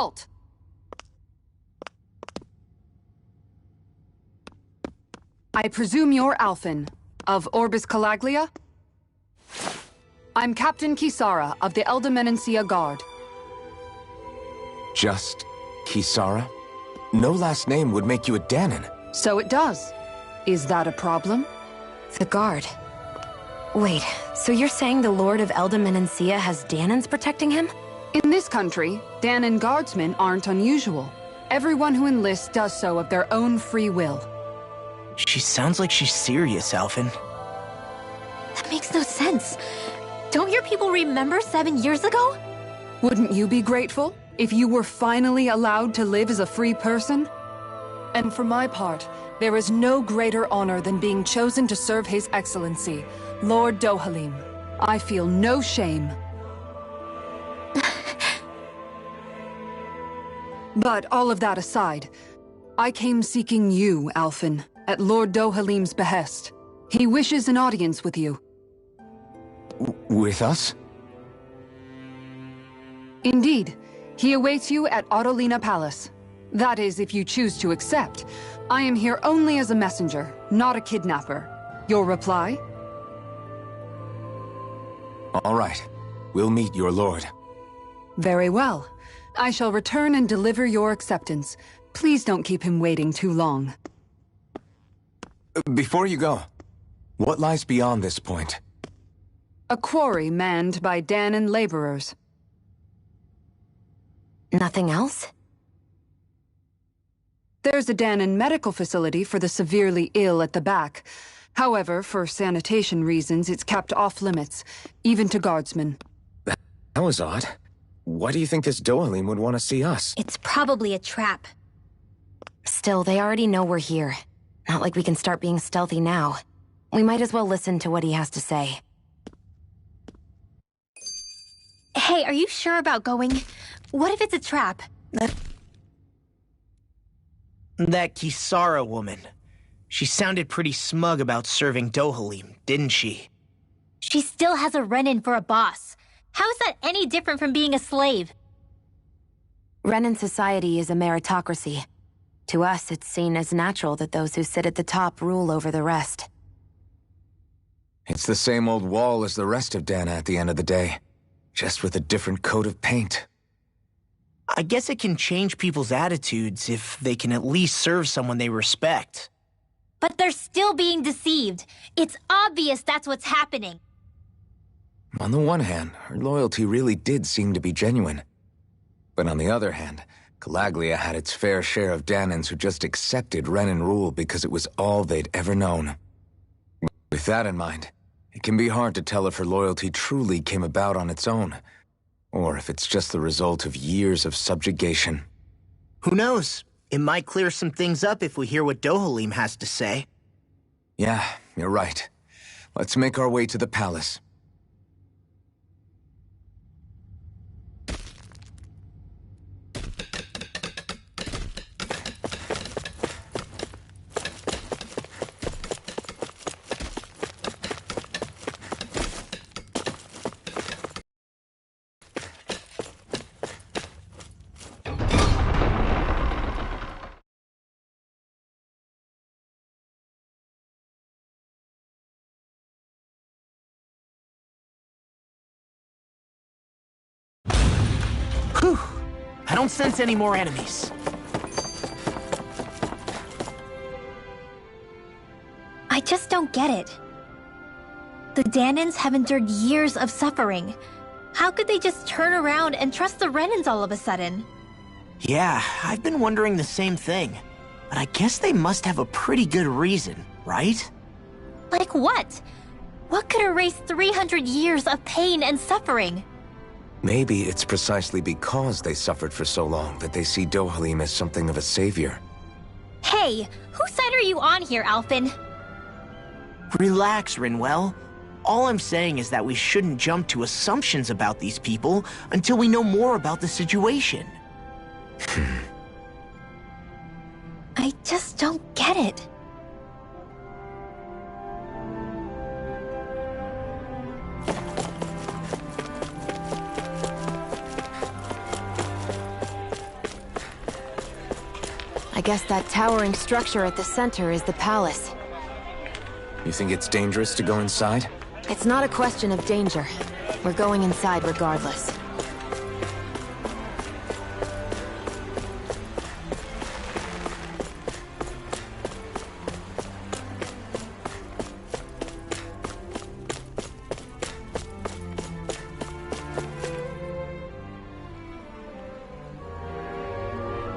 halt! I presume you're Alphen, of Orbis Calaglia? I'm Captain Kisara of the Eldomenencia Guard. Just Kisara? No last name would make you a Danon. So it does. Is that a problem? The Guard. Wait, so you're saying the Lord of Eldomenencia has Danons protecting him? In this country, Danon guardsmen aren't unusual. Everyone who enlists does so of their own free will. She sounds like she's serious, Alphen. That makes no sense. Don't your people remember 7 years ago? Wouldn't you be grateful if you were finally allowed to live as a free person? And for my part, there is no greater honor than being chosen to serve His Excellency, Lord Dohalim. I feel no shame. But all of that aside, I came seeking you, Alphen, at Lord Dohalim's behest. He wishes an audience with you. With us? Indeed. He awaits you at Autolina Palace. That is, if you choose to accept. I am here only as a messenger, not a kidnapper. Your reply? All right. We'll meet your lord. Very well. I shall return and deliver your acceptance. Please don't keep him waiting too long. Before you go, what lies beyond this point? A quarry manned by Danon laborers. Nothing else? There's a Danon medical facility for the severely ill at the back. However, for sanitation reasons, it's kept off limits, even to guardsmen. That was odd. Why do you think this Dohalim would want to see us? It's probably a trap. Still, they already know we're here. Not like we can start being stealthy now. We might as well listen to what he has to say. Hey, are you sure about going? What if it's a trap? That Kisara woman. She sounded pretty smug about serving Dohalim, didn't she? She still has a run-in for a boss. How is that any different from being a slave? Renan society is a meritocracy. To us, it's seen as natural that those who sit at the top rule over the rest. It's the same old wall as the rest of Dana at the end of the day, just with a different coat of paint. I guess it can change people's attitudes if they can at least serve someone they respect. But they're still being deceived. It's obvious that's what's happening. On the one hand, her loyalty really did seem to be genuine. But on the other hand, Calaglia had its fair share of Danons who just accepted Renan rule because it was all they'd ever known. With that in mind, it can be hard to tell if her loyalty truly came about on its own, or if it's just the result of years of subjugation. Who knows? It might clear some things up if we hear what Dohalim has to say. Yeah, you're right. Let's make our way to the palace. Whew! I don't sense any more enemies. I just don't get it. The Danons have endured years of suffering. How could they just turn around and trust the Renans all of a sudden? Yeah, I've been wondering the same thing. But I guess they must have a pretty good reason, right? Like what? What could erase 300 years of pain and suffering? Maybe it's precisely because they suffered for so long that they see Dohalim as something of a savior. Hey, whose side are you on here, Alphen? Relax, Rinwell. All I'm saying is that we shouldn't jump to assumptions about these people until we know more about the situation. I just don't get it. guess that towering structure at the center is the palace. You think it's dangerous to go inside? It's not a question of danger. We're going inside regardless.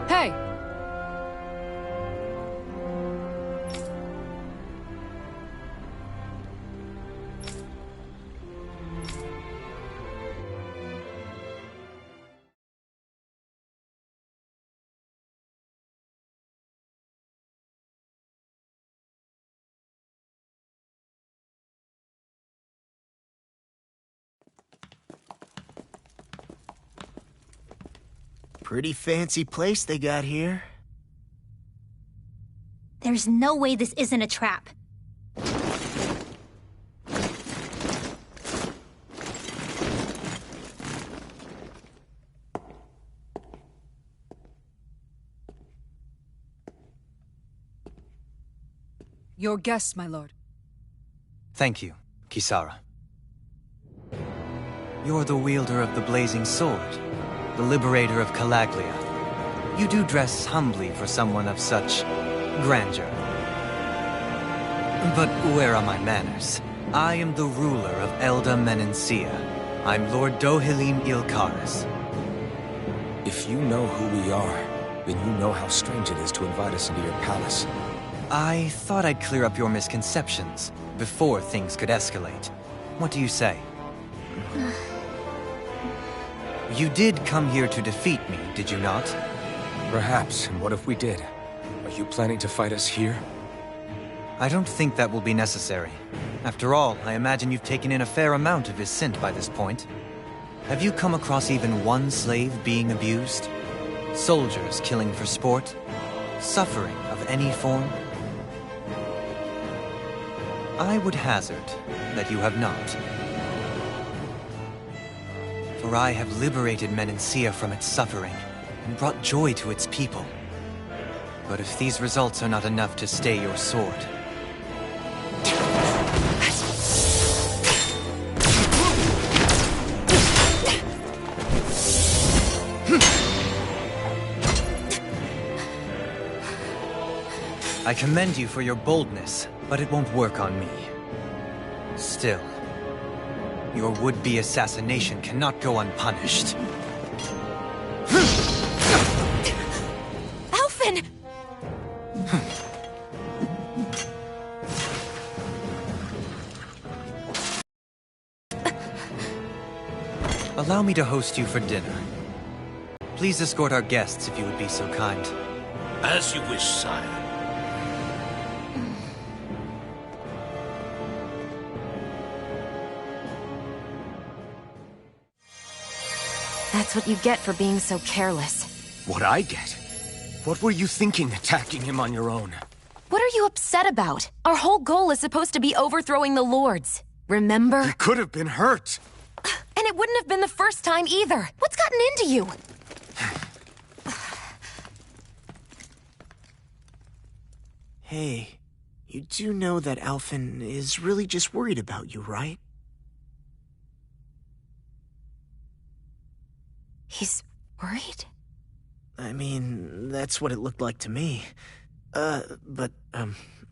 Hey! Pretty fancy place they got here. There's no way this isn't a trap. Your guests, my lord. Thank you, Kisara. You're the wielder of the blazing sword, the liberator of Calaglia. You do dress humbly for someone of such grandeur. But where are my manners? I am the ruler of Elda Menencia. I'm Lord Dohilim Ilkaris. If you know who we are, then you know how strange it is to invite us into your palace. I thought I'd clear up your misconceptions before things could escalate. What do you say? You did come here to defeat me, did you not? Perhaps, and what if we did? Are you planning to fight us here? I don't think that will be necessary. After all, I imagine you've taken in a fair amount of his scent by this point. Have you come across even one slave being abused? Soldiers killing for sport? Suffering of any form? I would hazard that you have not. For I have liberated Menencia from its suffering and brought joy to its people. But if these results are not enough to stay your sword... I commend you for your boldness, but it won't work on me. Still, your would-be assassination cannot go unpunished. Alphen! Allow me to host you for dinner. Please escort our guests if you would be so kind. As you wish, sire. That's what you get for being so careless. What I get? What were you thinking attacking him on your own? What are you upset about? Our whole goal is supposed to be overthrowing the lords. Remember? He could have been hurt. And it wouldn't have been the first time either. What's gotten into you? Hey, you do know that Alphen is really just worried about you, right? He's worried? I mean, that's what it looked like to me. But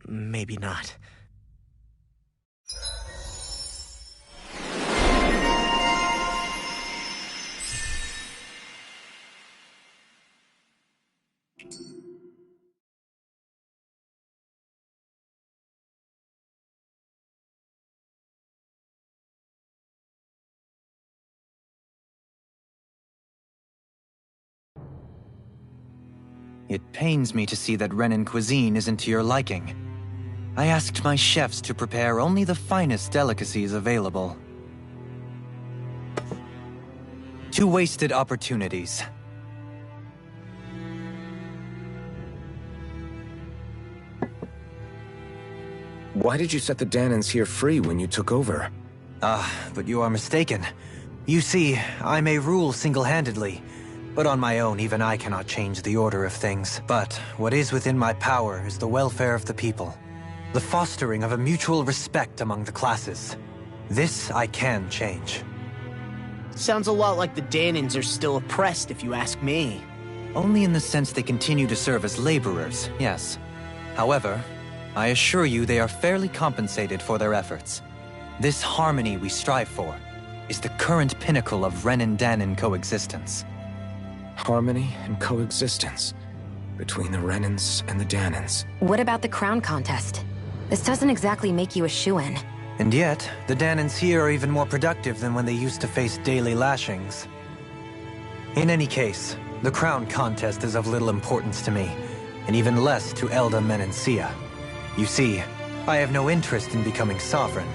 maybe not. It pains me to see that Renan cuisine isn't to your liking. I asked my chefs to prepare only the finest delicacies available. 2 wasted opportunities. Why did you set the Danans here free when you took over? But you are mistaken. You see, I may rule single-handedly, But on my own, even I cannot change the order of things. But what is within my power is the welfare of the people. The fostering of a mutual respect among the classes. This I can change. Sounds a lot like the Danans are still oppressed, if you ask me. Only in the sense they continue to serve as laborers, yes. However, I assure you they are fairly compensated for their efforts. This harmony we strive for is the current pinnacle of Renin-Danan coexistence. Harmony and coexistence between the Renins and the Danans. What about the crown contest? This doesn't exactly make you a shoo-in. And yet, the Danans here are even more productive than when they used to face daily lashings. In any case, the crown contest is of little importance to me, and even less to Elda Menencia. You see, I have no interest in becoming sovereign.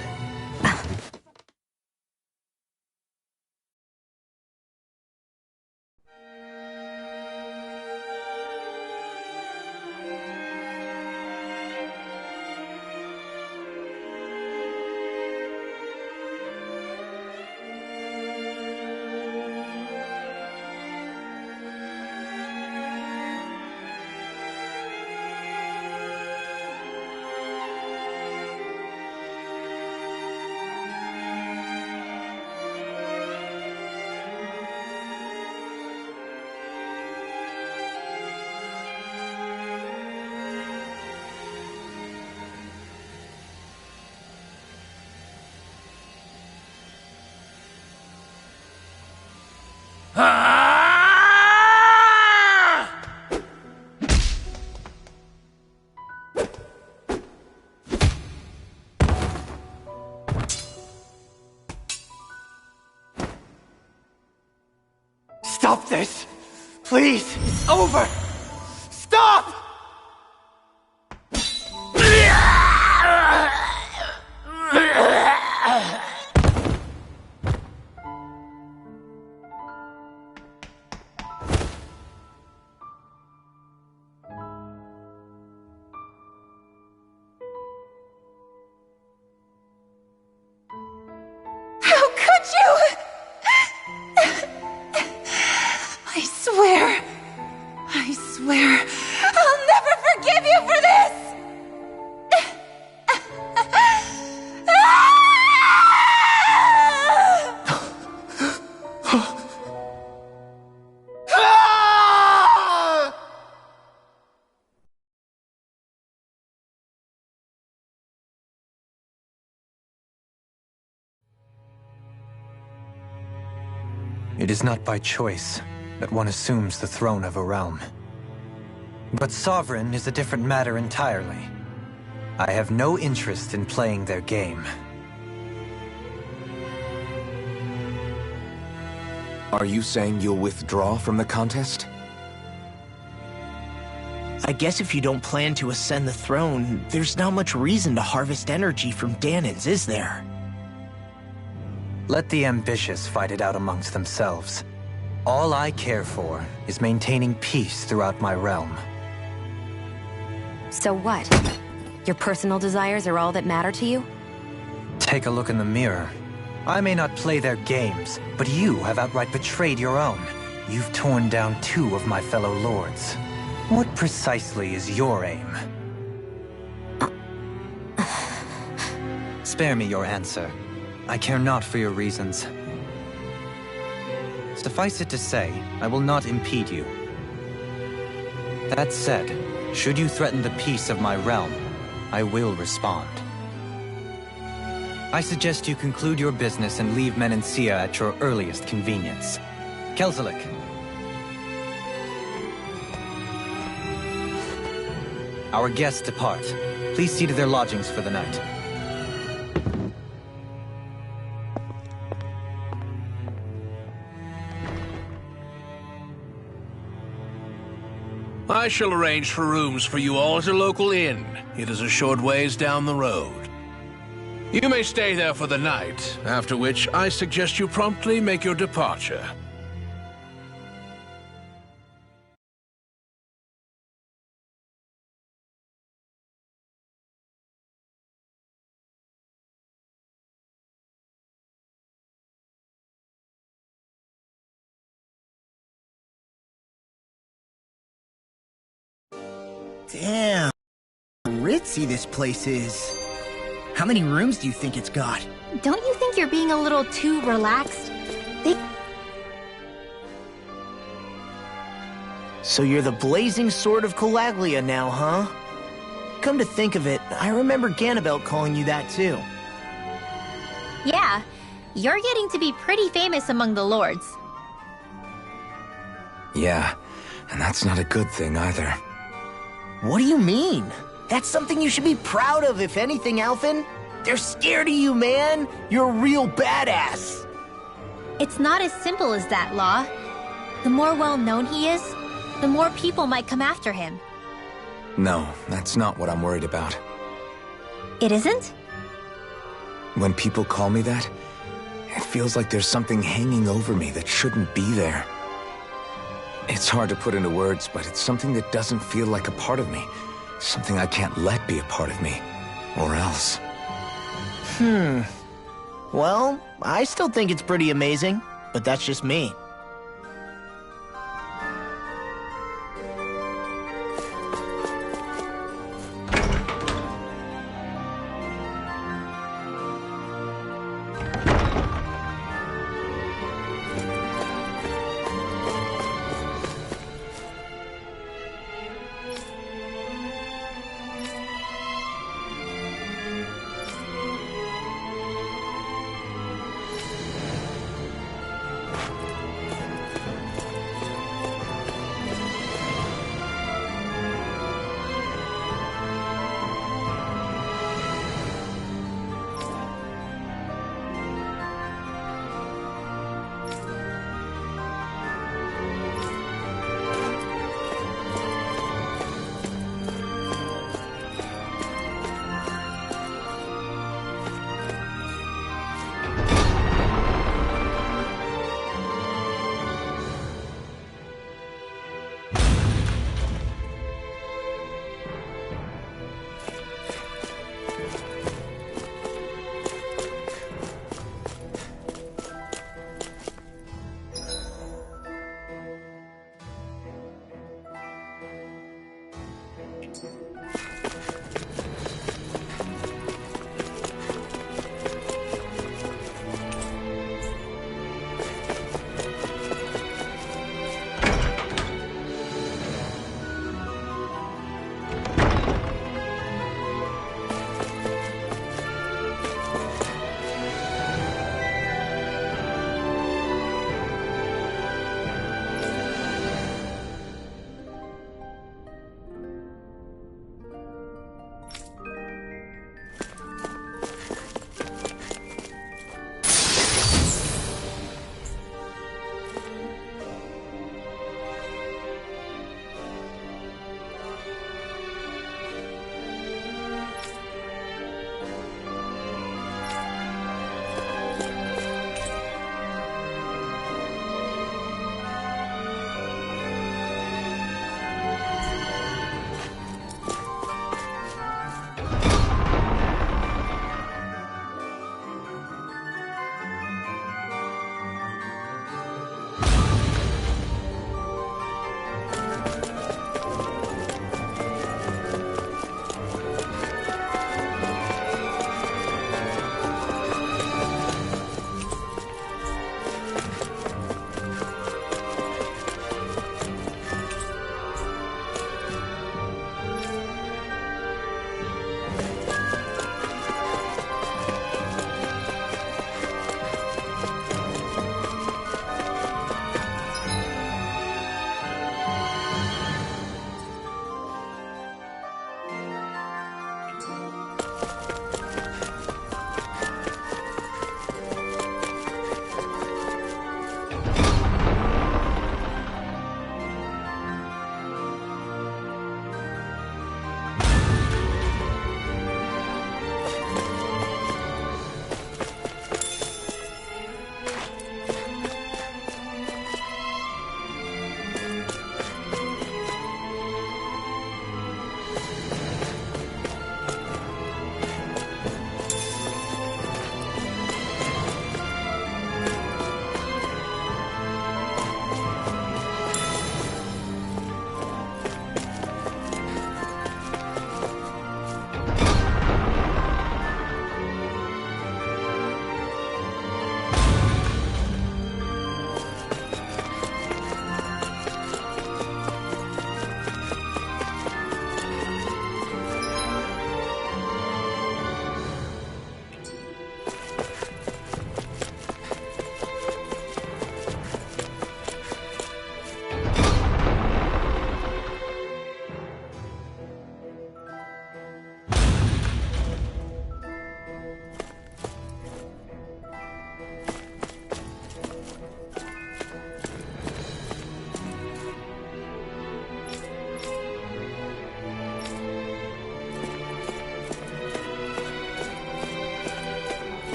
Stop this! Please! It's over! Stop! How could you? I swear, I'll never forgive you for this! It is not by choice that one assumes the throne of a realm. But sovereign is a different matter entirely. I have no interest in playing their game. Are you saying you'll withdraw from the contest? I guess if you don't plan to ascend the throne, there's not much reason to harvest energy from Danans, is there? Let the ambitious fight it out amongst themselves. All I care for is maintaining peace throughout my realm. So what? Your personal desires are all that matter to you? Take a look in the mirror. I may not play their games, but you have outright betrayed your own. You've torn down 2 of my fellow lords. What precisely is your aim? Spare me your answer. I care not for your reasons. Suffice it to say, I will not impede you. That said, should you threaten the peace of my realm, I will respond. I suggest you conclude your business and leave Menencia at your earliest convenience. Kelzelik. Our guests depart. Please see to their lodgings for the night. I shall arrange for rooms for you all at a local inn. It is a short ways down the road. You may stay there for the night, after which I suggest you promptly make your departure. Damn, ritzy this place is. How many rooms do you think it's got? Don't you think you're being a little too relaxed? So you're the blazing sword of Calaglia now, huh? Come to think of it, I remember Ganabelt calling you that too. Yeah, you're getting to be pretty famous among the lords. Yeah, and that's not a good thing either. What do you mean? That's something you should be proud of, if anything, Alphen. They're scared of you, man. You're a real badass. It's not as simple as that, Law. The more well-known he is, the more people might come after him. No, that's not what I'm worried about. It isn't? When people call me that, it feels like there's something hanging over me that shouldn't be there. It's hard to put into words, but it's something that doesn't feel like a part of me. Something I can't let be a part of me. Or else. Well, I still think it's pretty amazing, but that's just me.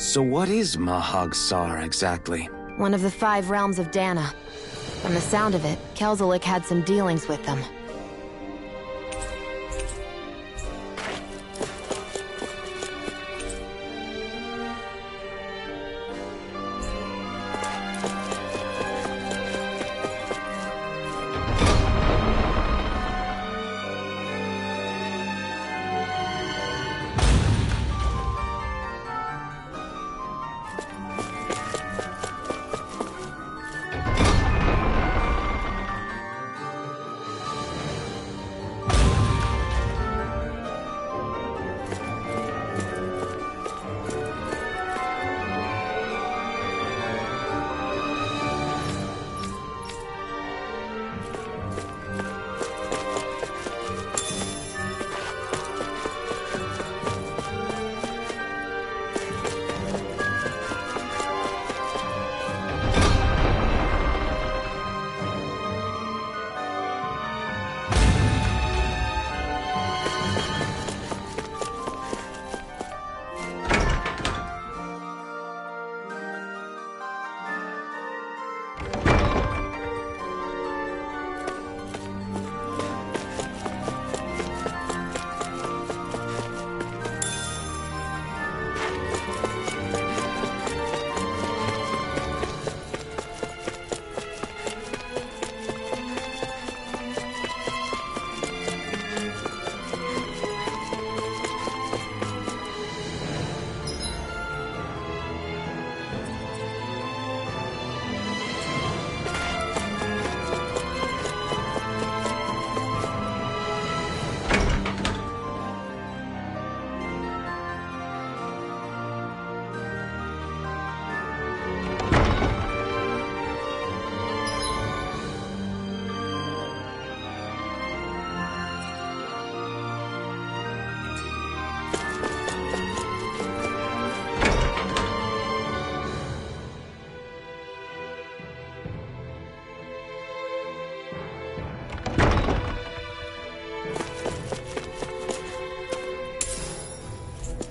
So what is Mahag Sar exactly? One of the 5 realms of Dana. From the sound of it, Kelzelik had some dealings with them.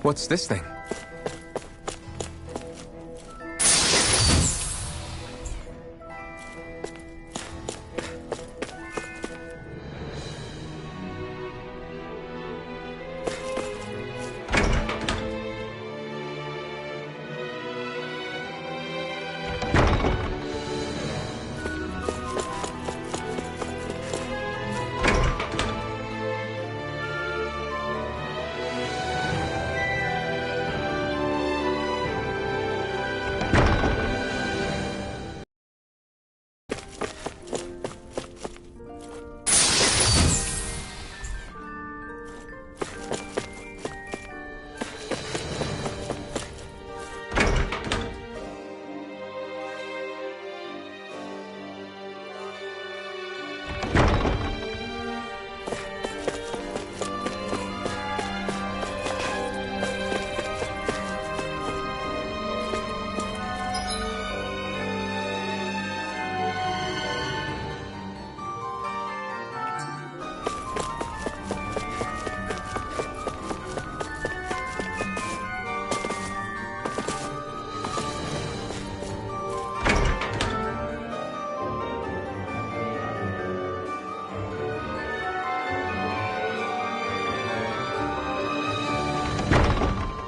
What's this thing?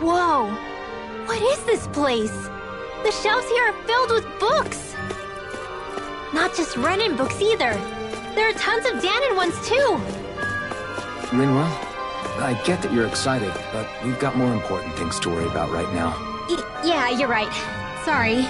Whoa! What is this place? The shelves here are filled with books! Not just Renin books either. There are tons of Danon ones too! Rinwell, I get that you're excited, but we've got more important things to worry about right now. Yeah, you're right. Sorry.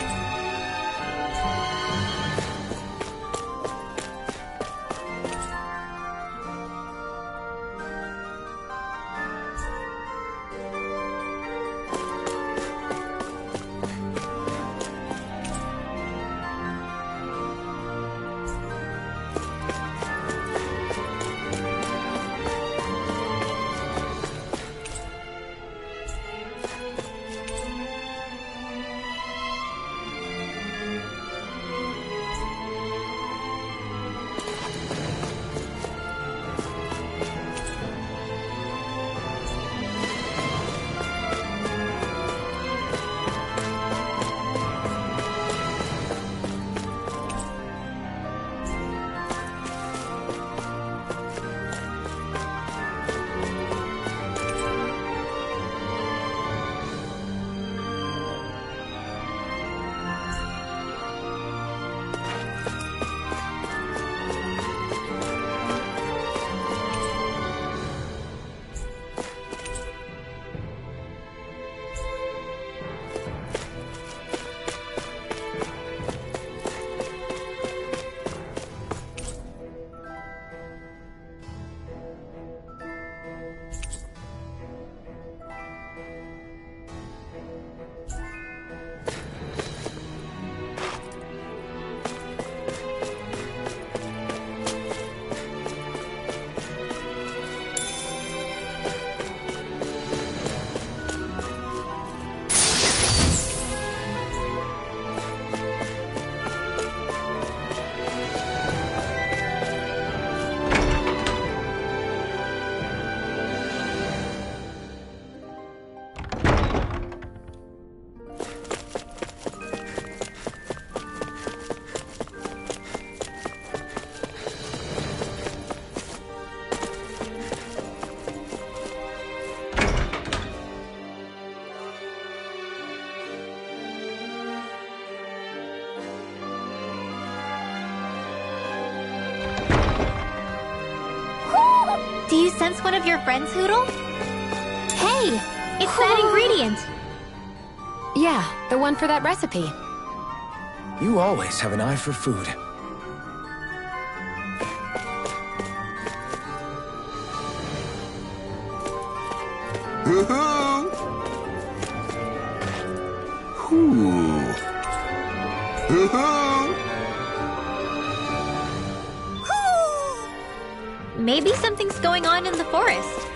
Do you sense one of your friends, Hoodle? Hey! It's that ingredient! Yeah, the one for that recipe. You always have an eye for food. Maybe something's going on in the forest.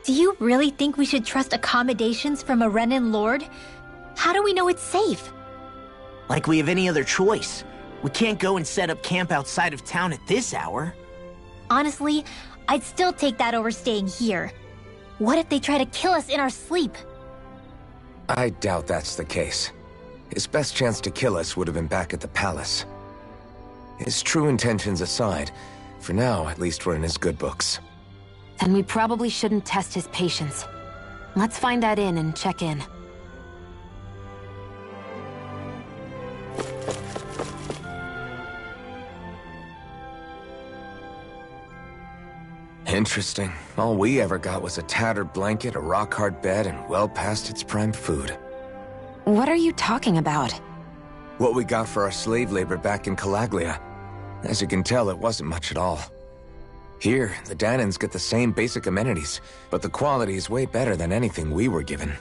Do you really think we should trust accommodations from a Renin Lord? How do we know it's safe? Like we have any other choice. We can't go and set up camp outside of town at this hour. Honestly, I'd still take that over staying here. What if they try to kill us in our sleep? I doubt that's the case. His best chance to kill us would have been back at the palace. His true intentions aside, for now, at least we're in his good books. Then we probably shouldn't test his patience. Let's find that inn and check in. Interesting. All we ever got was a tattered blanket, a rock-hard bed, and well past its prime food. What are you talking about? What we got for our slave labor back in Calaglia. As you can tell, it wasn't much at all. Here, the Danans get the same basic amenities, but the quality is way better than anything we were given.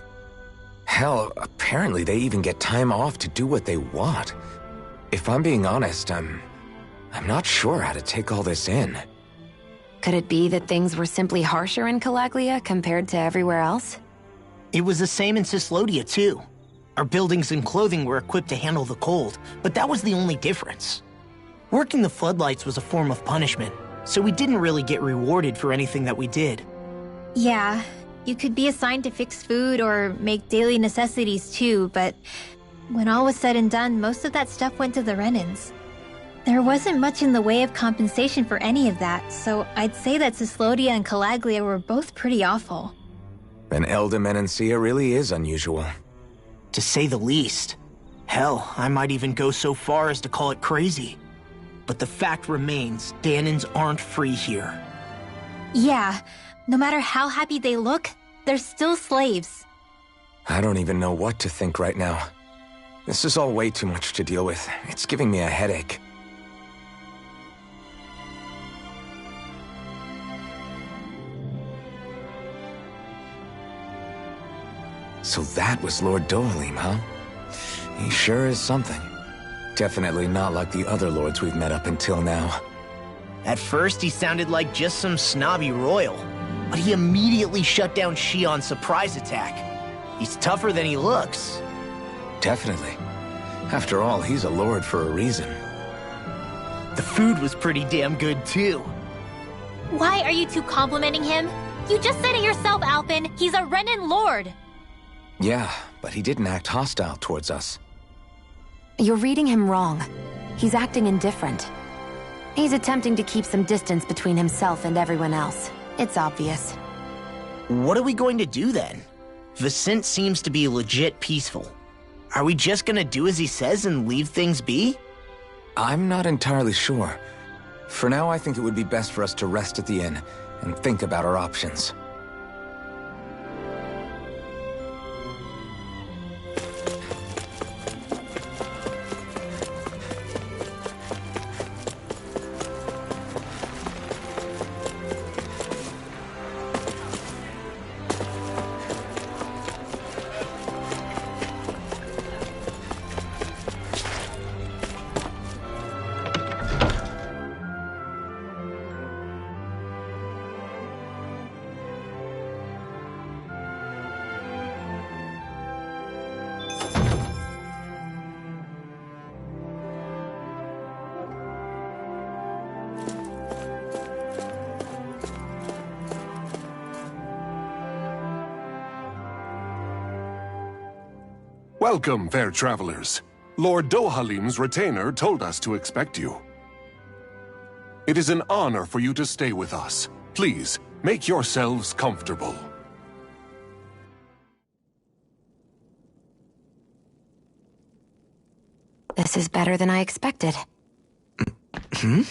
Hell, apparently they even get time off to do what they want. If I'm being honest, I'm not sure how to take all this in. Could it be that things were simply harsher in Calaglia compared to everywhere else? It was the same in Cislodia, too. Our buildings and clothing were equipped to handle the cold, but that was the only difference. Working the floodlights was a form of punishment, so we didn't really get rewarded for anything that we did. Yeah, you could be assigned to fix food or make daily necessities too, but when all was said and done, most of that stuff went to the Renins. There wasn't much in the way of compensation for any of that, so I'd say that Cislodia and Calaglia were both pretty awful. And Elda Menancia really is unusual. To say the least. Hell, I might even go so far as to call it crazy. But the fact remains, Danans aren't free here. Yeah, no matter how happy they look, they're still slaves. I don't even know what to think right now. This is all way too much to deal with. It's giving me a headache. So that was Lord Dohalim, huh? He sure is something. Definitely not like the other lords we've met up until now. At first, he sounded like just some snobby royal, but he immediately shut down Shion's surprise attack. He's tougher than he looks. Definitely. After all, he's a lord for a reason. The food was pretty damn good, too. Why are you two complimenting him? You just said it yourself, Alphen. He's a Renin Lord. Yeah, but he didn't act hostile towards us. You're reading him wrong. He's acting indifferent. He's attempting to keep some distance between himself and everyone else. It's obvious. What are we going to do then? Vicent seems to be legit peaceful. Are we just gonna do as he says and leave things be? I'm not entirely sure. For now, I think it would be best for us to rest at the inn and think about our options. Welcome, fair travelers. Lord Dohalim's retainer told us to expect you. It is an honor for you to stay with us. Please, make yourselves comfortable. This is better than I expected. Hmm?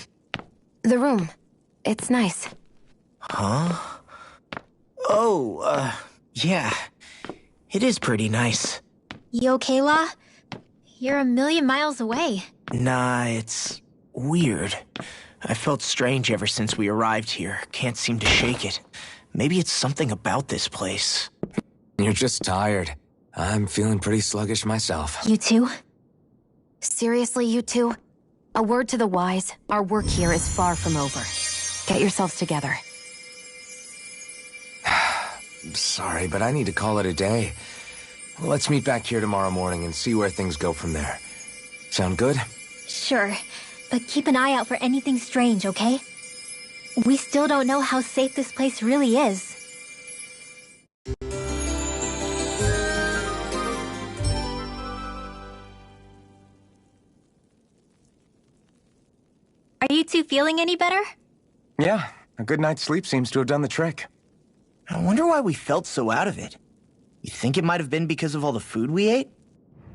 The room. It's nice. Huh? Oh, yeah. It is pretty nice. You okay, La? You're a million miles away. Nah, it's weird. I felt strange ever since we arrived here. Can't seem to shake it. Maybe it's something about this place. You're just tired. I'm feeling pretty sluggish myself. You too? Seriously, you two? A word to the wise, our work here is far from over. Get yourselves together. Sorry, but I need to call it a day. Let's meet back here tomorrow morning and see where things go from there. Sound good? Sure, but keep an eye out for anything strange, okay? We still don't know how safe this place really is. Are you two feeling any better? Yeah, a good night's sleep seems to have done the trick. I wonder why we felt so out of it. You think it might have been because of all the food we ate?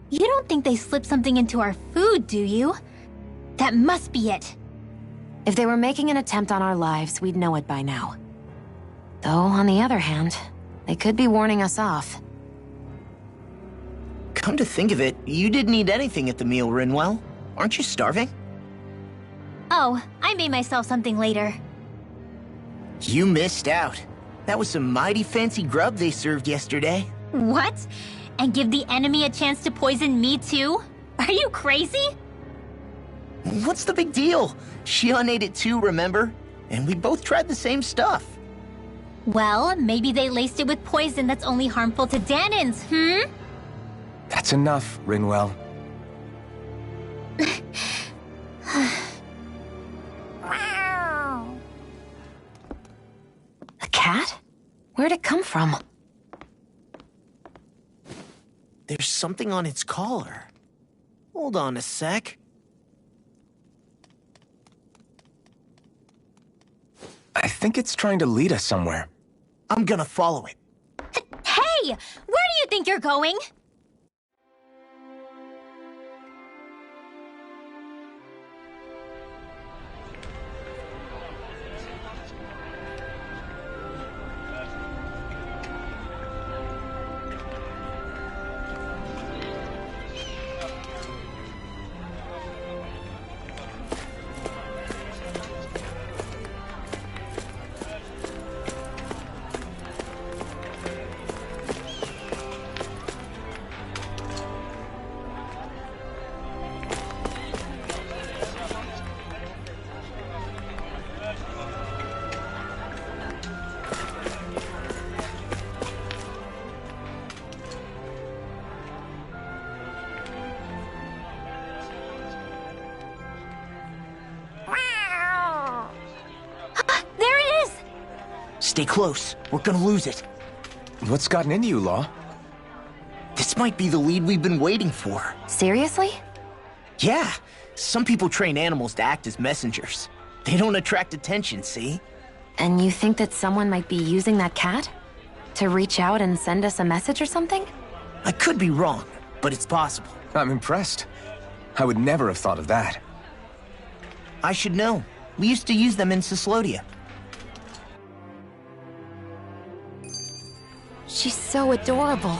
You don't think they slipped something into our food, do you? That must be it. If they were making an attempt on our lives, we'd know it by now. Though, on the other hand, they could be warning us off. Come to think of it, you didn't eat anything at the meal, Rinwell. Aren't you starving? Oh, I made myself something later. You missed out. That was some mighty fancy grub they served yesterday. What? And give the enemy a chance to poison me too? Are you crazy? What's the big deal? Shion ate it too, remember? And we both tried the same stuff. Well, maybe they laced it with poison that's only harmful to Danins, That's enough, Rinwell. A cat? Where'd it come from? There's something on its collar. Hold on a sec. I think it's trying to lead us somewhere. I'm gonna follow it. Hey! Where do you think you're going? Stay close. We're gonna lose it. What's gotten into you, Law? This might be the lead we've been waiting for. Seriously? Yeah, some people train animals to act as messengers. They don't attract attention, see? And you think that someone might be using that cat? To reach out and send us a message or something? I could be wrong, but it's possible. I'm impressed. I would never have thought of that. I should know. We used to use them in Cyslodia. She's so adorable.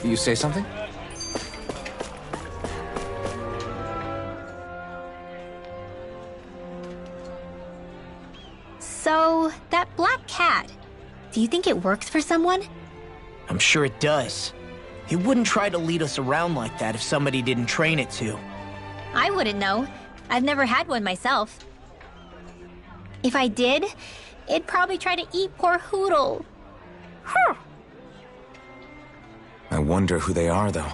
You say something? So, that black cat, do you think it works for someone? I'm sure it does. It wouldn't try to lead us around like that if somebody didn't train it to. I wouldn't know. I've never had one myself. If I did, it'd probably try to eat poor Hootle. I wonder who they are, though.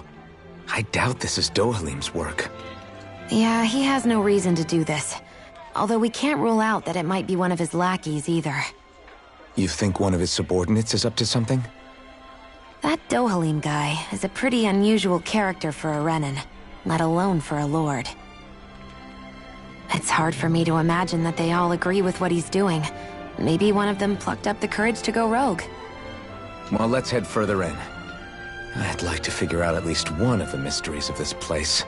I doubt this is Dohalim's work. Yeah, he has no reason to do this. Although we can't rule out that it might be one of his lackeys either. You think one of his subordinates is up to something? That Dohalim guy is a pretty unusual character for a Renan, let alone for a lord. It's hard for me to imagine that they all agree with what he's doing. Maybe one of them plucked up the courage to go rogue. Well, let's head further in. I'd like to figure out at least one of the mysteries of this place.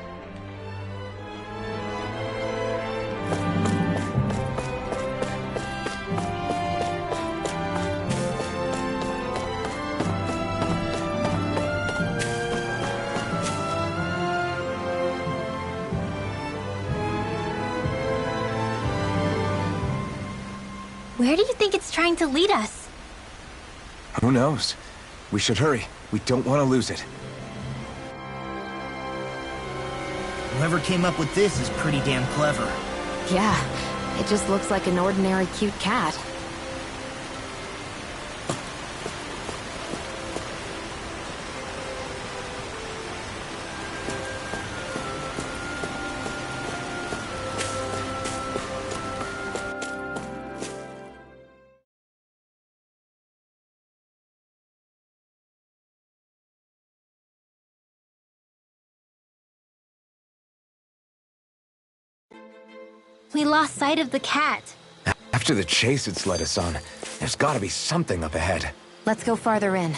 Where do you think it's trying to lead us? Who knows? We should hurry. We don't want to lose it. Whoever came up with this is pretty damn clever. Yeah, it just looks like an ordinary cute cat. We lost sight of the cat. After the chase it's led us on, there's gotta be something up ahead. Let's go farther in.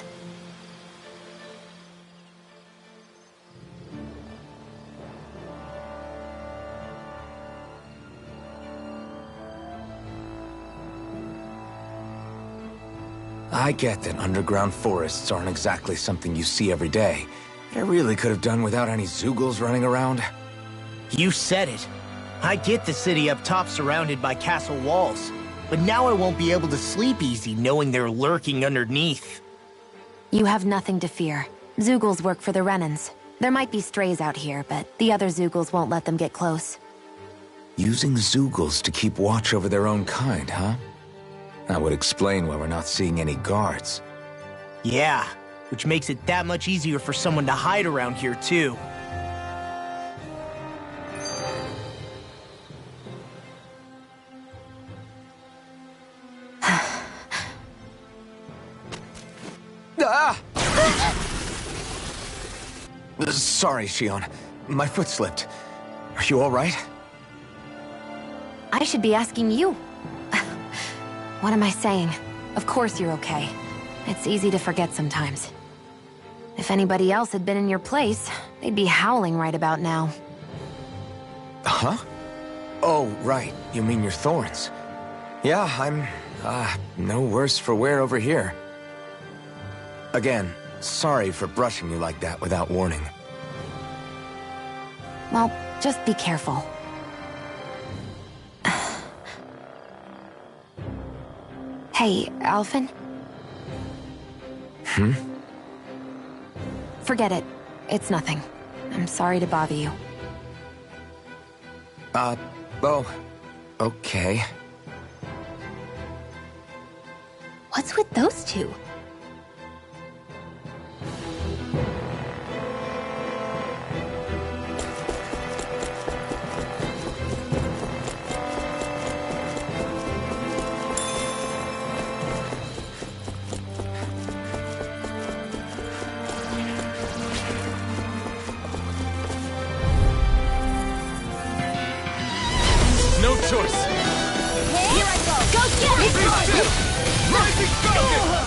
I get that underground forests aren't exactly something you see every day, but I really could have done without any Zoogles running around. You said it. I get the city up top surrounded by castle walls, but now I won't be able to sleep easy knowing they're lurking underneath. You have nothing to fear. Zoogles work for the Renans. There might be strays out here, but the other Zoogles won't let them get close. Using Zoogles to keep watch over their own kind, huh? That would explain why we're not seeing any guards. Yeah, which makes it that much easier for someone to hide around here, too. Ah! Sorry, Shion. My foot slipped. Are you all right? I should be asking you. What am I saying? Of course you're okay. It's easy to forget sometimes. If anybody else had been in your place, they'd be howling right about now. Huh? Oh, right. You mean your thorns. Yeah, I'm, no worse for wear over here. Again, sorry for brushing you like that without warning. Well, just be careful. Hey, Alphen? Forget it. It's nothing. I'm sorry to bother you. Oh, okay. What's with those two? yours! Here I go! Go get it! Rising Falcon!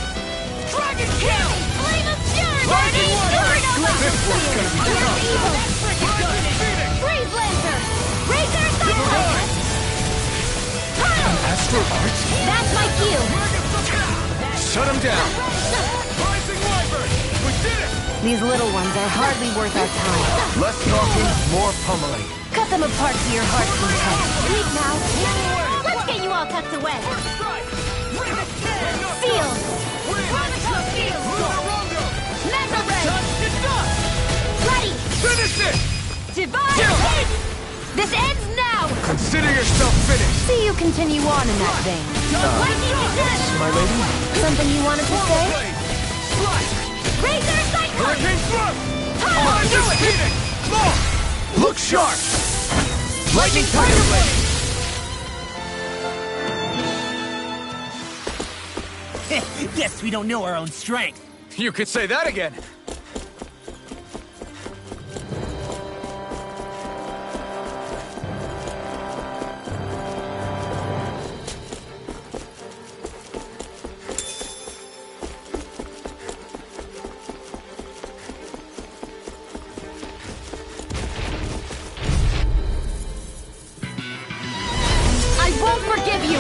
Dragon kill! Flame of Fury! Rising Lightning! Water! This one's gonna be tough! Evil! Rising Phoenix! Freeze Lancer! Razor Cyclone! Astral Arts? That's my cue! Shut him down! Rising Wyvern! We did it! These little ones are hardly worth our time. Less talking, more pummeling. Cut them apart to your heart's content. Leave now! Let's get you all tucked away! Field! Field! Mega Ray! Ready! Finish it! Divine! This ends now! Consider yourself finished! See you continue on in that vein. My lady? Something you wanted to say? Razor Cyclone! Hurricane Thrust! Rising Phoenix! More! Look sharp! Lightning Tiger Blade! Guess we don't know our own strength. You could say that again! I won't forgive you!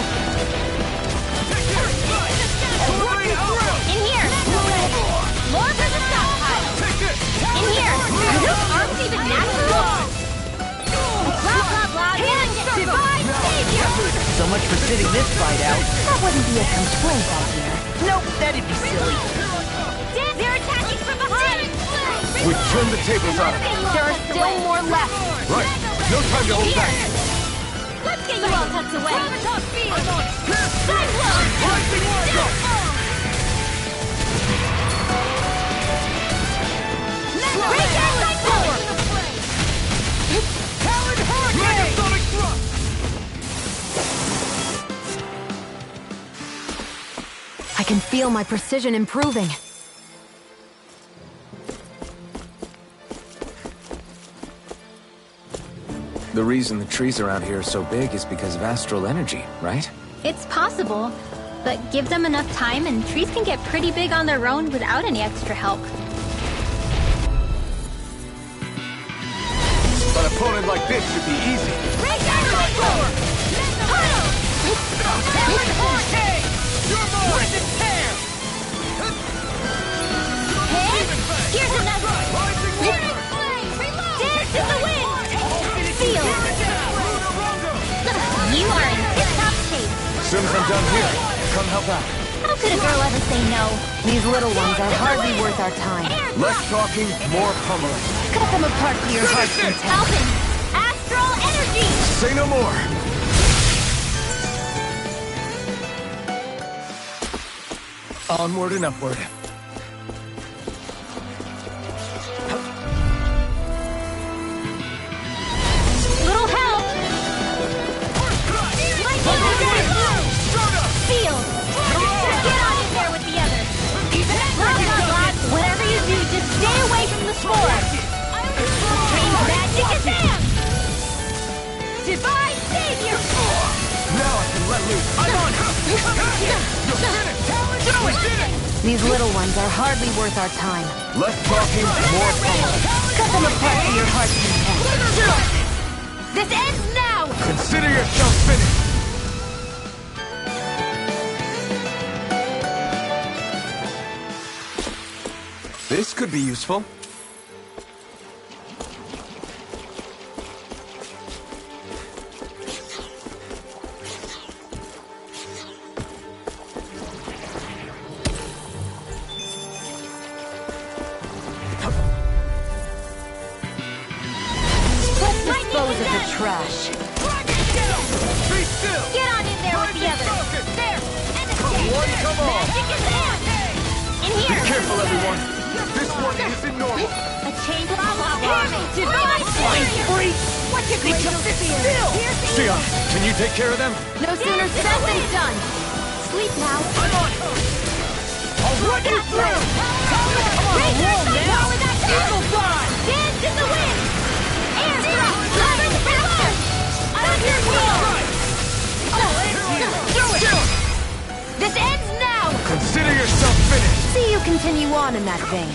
In here! More for the stockpile! In here! Are those arms even natural? Blah blah blah! Divine Savior! So much for sitting this fight out. That wouldn't be a complaint, I hear. Nope, that'd be silly. They're attacking from behind! We turned the tables on him. There are still more left. Right. No time to hold back. Let's get you all tucked away! Cyclone! Rising Wargo! Razor Cyclone! Talon Hurricane! Megasonic Thrust! I can feel my precision improving. The reason the trees around here are so big is because of astral energy, right? It's possible, but give them enough time and trees can get pretty big on their own without any extra help. An opponent like this should be easy. Razor Cyclone! Talon Hurricane! You're mine! With the tear! Here's another! Rising Wargo! Dance in the wind! Feel! You are in tip-top shape! As soon as I'm done here, come help out. How could a girl ever say no? These little ones are hardly worth our time. Less talking, more pummeling. Cut them apart to your heart's content. Falcon! Astral Energy! Say no more! Onward and upward. Little help! Feel! Get on in there with the others! Blah, blah, blah. Whatever you do, just stay away from the spore! Change magic Azam! Divine Savior! Now I can let loose. I'm on! You're finished! Do it! These little ones are hardly worth our time. Less talking, more pummeling. Cut them apart to your heart's content. This ends now! Consider yourself finished! This could be useful. Let's dispose of the trash. Be still! Get on in there with the others! There! One, come on! Magic Azam! In Be here! careful, everyone! This one isn't normal! A chain blah blah blah! Divine Savior! What did they just sit still? Sion, can you take care of them? No sooner said than done. Sleep now! I'll run you through! Razor Cyclone! Eagle Dawn! Dance in the wind! Air Thrust! Leverage Power! Thunder Wheel! continue on in that vein.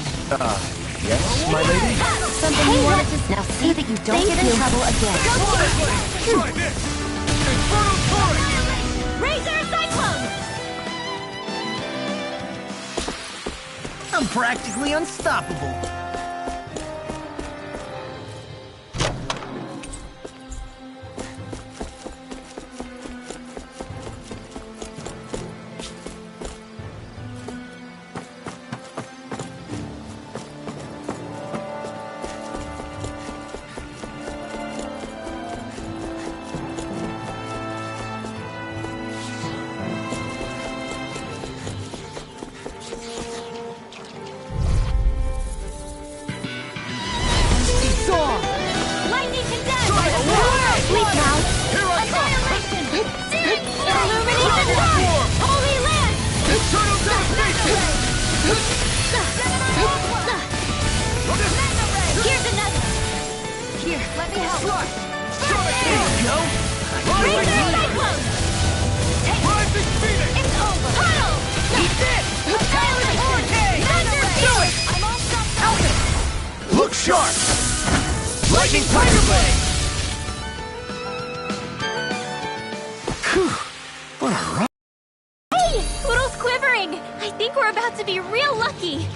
Yes, my lady? Something you wanted to... Now see that you don't get in trouble again. Try this! Infernal Torrent! Razor Cyclone! I'm practically unstoppable. Lightning condensed! Sleep now! Annihilation! Illumination Storm! Holy Land! Eternal Devastation! Here's another! Here, let me help! Go! Razor Cyclone! Rising Phoenix! It's over! Puddle! Eat this! Annihilation! Thunder Field! I'm all stumped out! Look sharp! Lightning Tiger Blade! What a run. Hey! Poodle's quivering! I think we're about to be real lucky!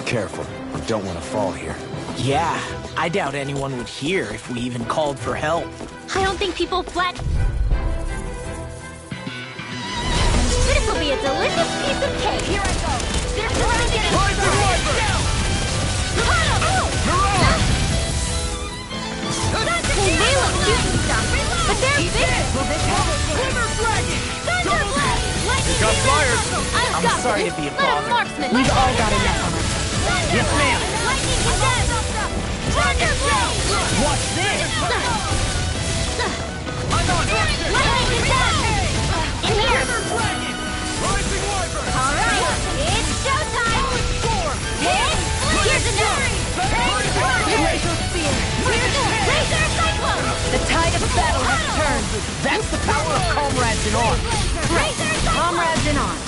Careful. You don't want to fall here. Yeah, I doubt anyone would hear if we even called for help. I don't think people flat... This will be a delicious piece of cake! Here I go! They're surrounded in... Rising Viper! They may look cute and stuff, but they're big! Quiver Dragon! Thunderblade! Lightning Got Beam flyers! Circle! I'm got sorry this. to be a Let bother. marksman! We've all got enough on our plate. Yes, ma'am. Lightning condensed! Thunderblade! What's this? I'm on action! Lightning condensed! In here! Dragon! Rising Wyvern! Alright, it's showtime! Hit! Here's another! Razor Spear. Razor Cyclone! The tide of battle has turned. That's the power of comrades in arms. Razor Cyclone! Comrades in arms.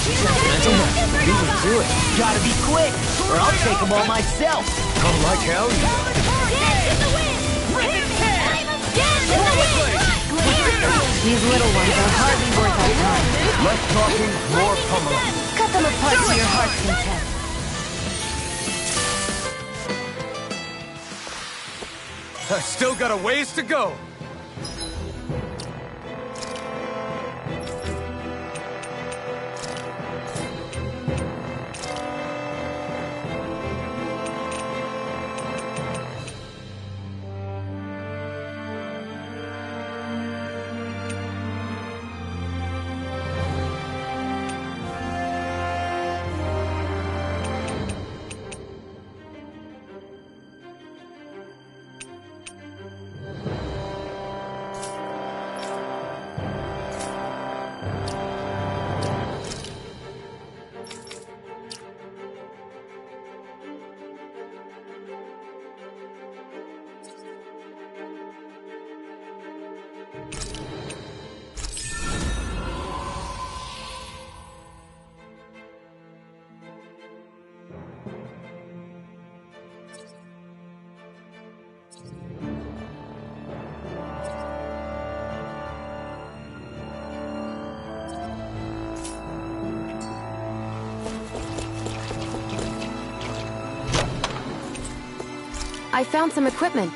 Do it. Gotta be quick, or I'll take them all myself. Oh, like hell, yeah. Dance in the wind! Dance in the wind! These little ones are hardly worth our time. Less talking, more pummeling. Cut them apart to your heart's content. I've still got a ways to go. I found some equipment.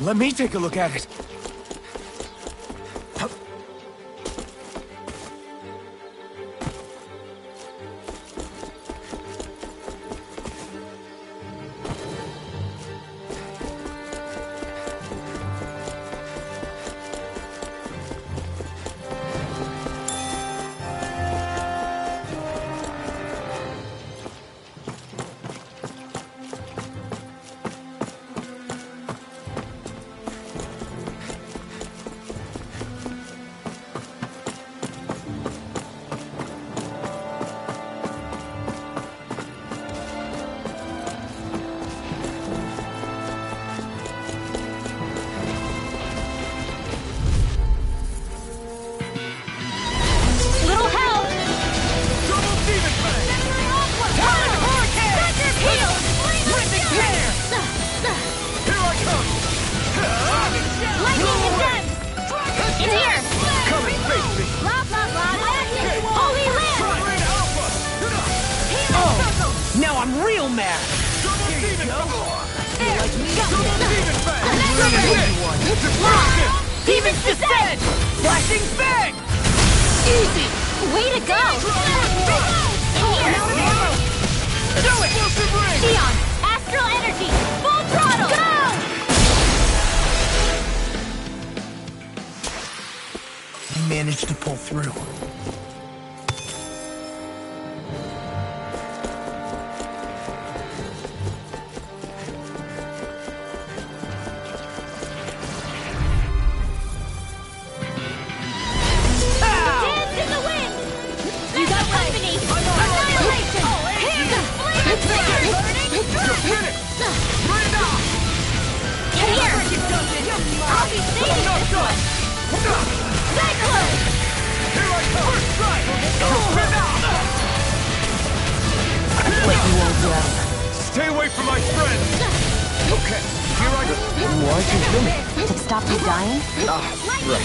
Let me take a look at it. so mad! Here you go! Demon's Descent! Flashing Fang! Easy! Way to go! In here! Do it! Neon! Astral Energy! Full throttle! Go! I managed to pull through. Stay away from my friends! Okay, here I go. Why'd you kill me? To stop you dying? Ah, right.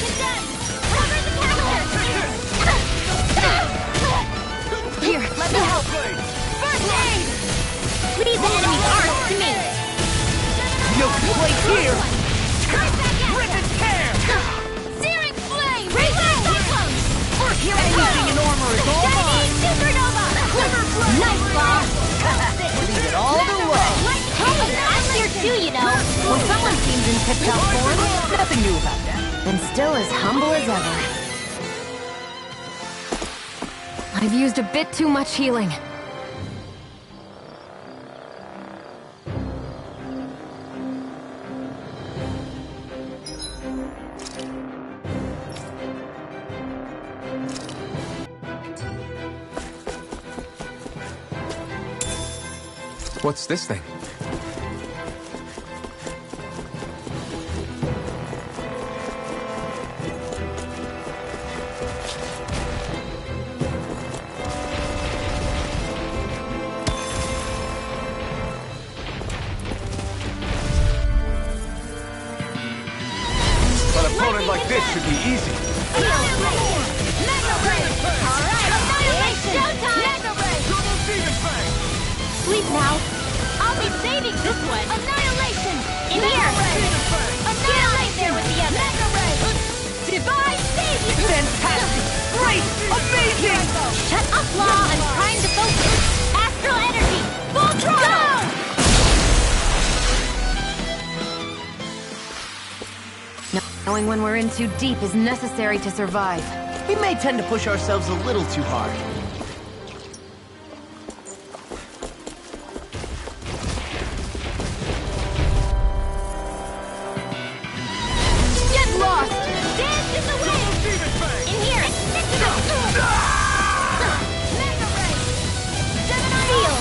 Here, let me help. First aid! Leave the enemy's arms to me. No place here! Rip and tear! Searing flame! Razor cyclone! Here I Anything in armor is all mine! Supernova! Nice, boss! Leave it all to love! Hey, I'm here too, you know. When someone seems in tip-top form, Nothing new about that. then still as humble as ever. I've used a bit too much healing. What's this thing? An opponent like this should be easy. Sleep now. I'll be saving this one. Annihilation! In here! Annihilate there with the other! Divine savior! Fantastic! Great! Amazing! Shut up, Law! I'm trying to focus! Astral energy! Full throttle! Knowing when we're in too deep is necessary to survive. We may tend to push ourselves a little too hard. Get lost! Dance in the wind! In here! Mega Ray! Gemini Seal!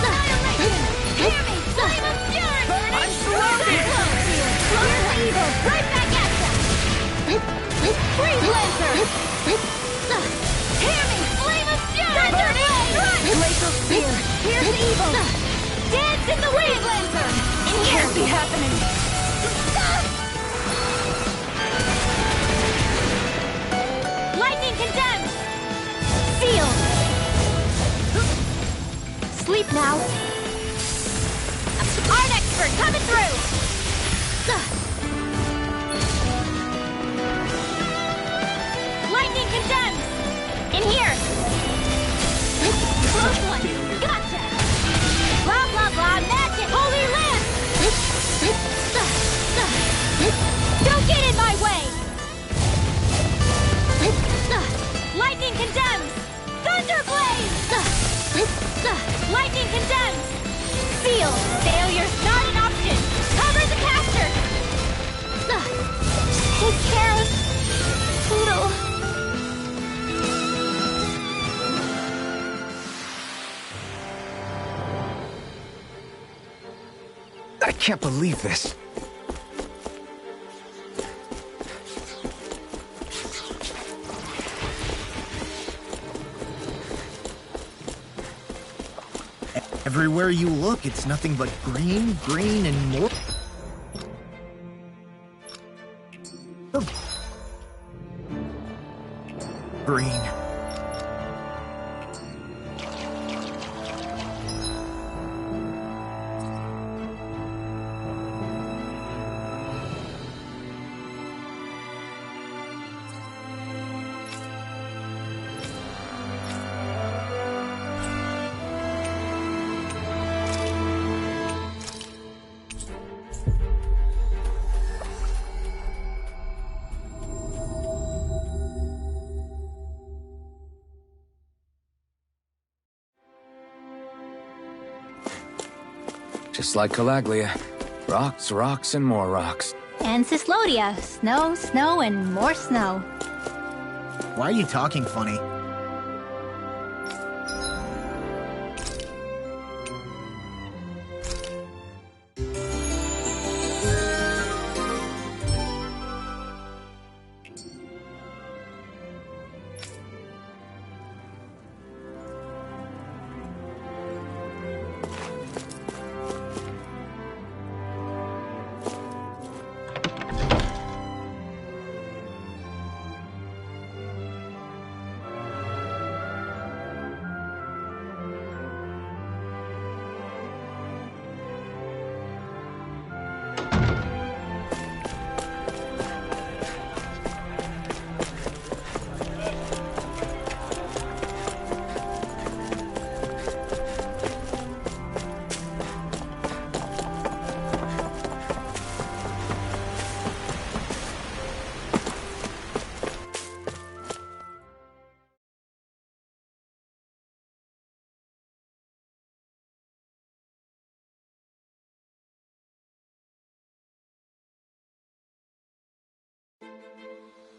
Annihilation! Hear me! Flame of Fury! I'm surrounded! Here's evil! Right back at ya! Freeze Lancer! Hear me! Flame of Fury! Thunder Blade! Glacial Spear! Here's evil! Dance in the wind! Lancer! In here! Can't be happening! Lightning condemns! Seal! Sleep now! Art expert coming through! Lightning condemns! In here! Close one! Gotcha! Blah blah blah magic! Holy Lance! Don't get in my way! Lightning condemns! Thunder Blaze! Lightning condemns! Seal! Failure's not an option! Cover the caster! Take care of Poodle. I can't believe this. Everywhere you look, it's nothing but green, green, and more. Green. Just like Calaglia. Rocks, rocks, and more rocks. And Cyslodia. Snow, snow, and more snow. Why are you talking funny?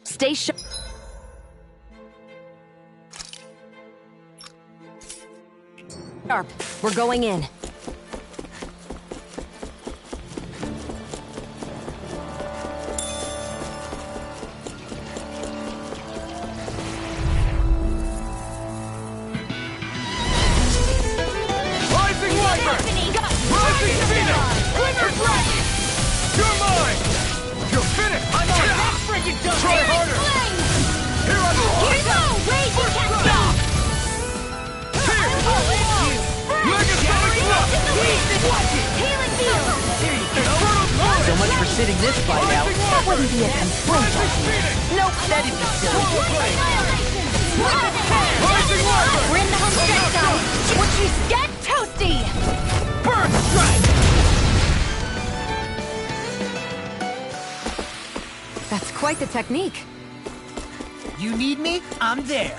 Stay sharp. We're going in. Rising Viper! Rising Phoenix! Winter Dragon! You're mine! You're finished! I'm on that frigid dust! Try harder! Here I go! Here you go! Raging Cascade! Here! Mega Sonic Thrust! Healing Field! Infernal Torrent! So much for sitting this fight out. That wouldn't be a complaint, Nope, that'd be silly. Rising Viper! We're in the home stretch, guys! What you get toasty! Burn Strike! That's quite the technique. You need me? I'm there.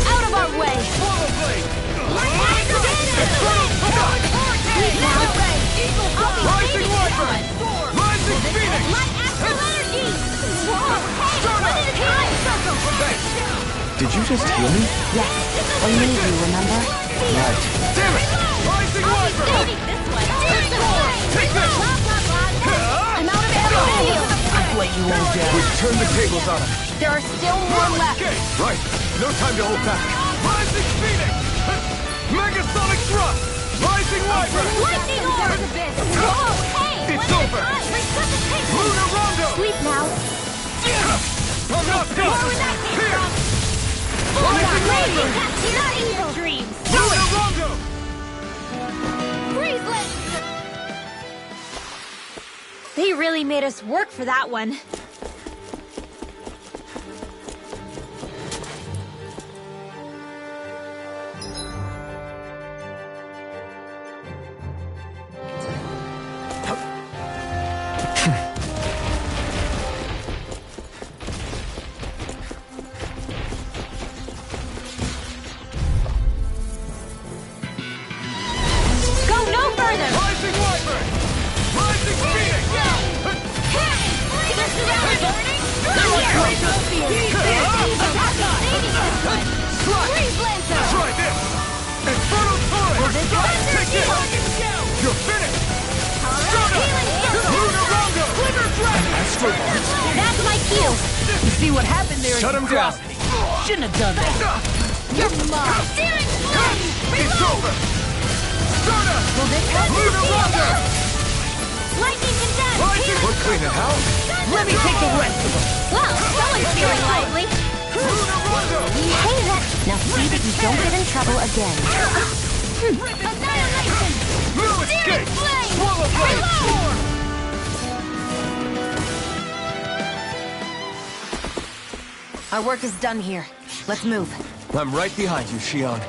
Out of our way! Swallow Blade! Rising Viper! Rising Phoenix! Light Astral Energy! Whoa! Hey! One at a time! Did you just heal me? Yes, I need you, remember? Right. Damn it! Rising Viper! Saving this one! Take this! Blah, blah, blah! I'm out of ammo! I've let you all down. We've turned the tables on him. There are still more left. Right. No time to hold back. Rising Phoenix! Mega Sonic Thrust! Rising Viper! Lightning Orb! Whoa! Hey! It's one at a over. time. Resuscitation! Lunar Rondo! Sleep now. I'm not Where done! would that came Here! from? Rising Raging Viper! Cascade! Not evil dreams! Lunar Rondo! Freezelet! They really made us work for that one. Go no further! Rising Viper! Rising Phoenix! They're surrounded! Freeze Lancer! Try this! Infernal Torrent! Take it! You're finished! Lunar Rondo! Winter Dragon! That's my cue! You see what happened there? Shut him down. Shouldn't have done that. You're mine! Searing Flame! It's over! Stardust! Lunar Rondo! Lightning Condemned! Rising We're cleaning house. Let me take the rest of them. Well, someone's feeling lively! Lunar Rondo! Hey, that. Now see that you don't get in trouble again. Annihilation! No Searing escape! Flame! Swallow Blade! Reload! Our work is done here. Let's move. I'm right behind you, Shion.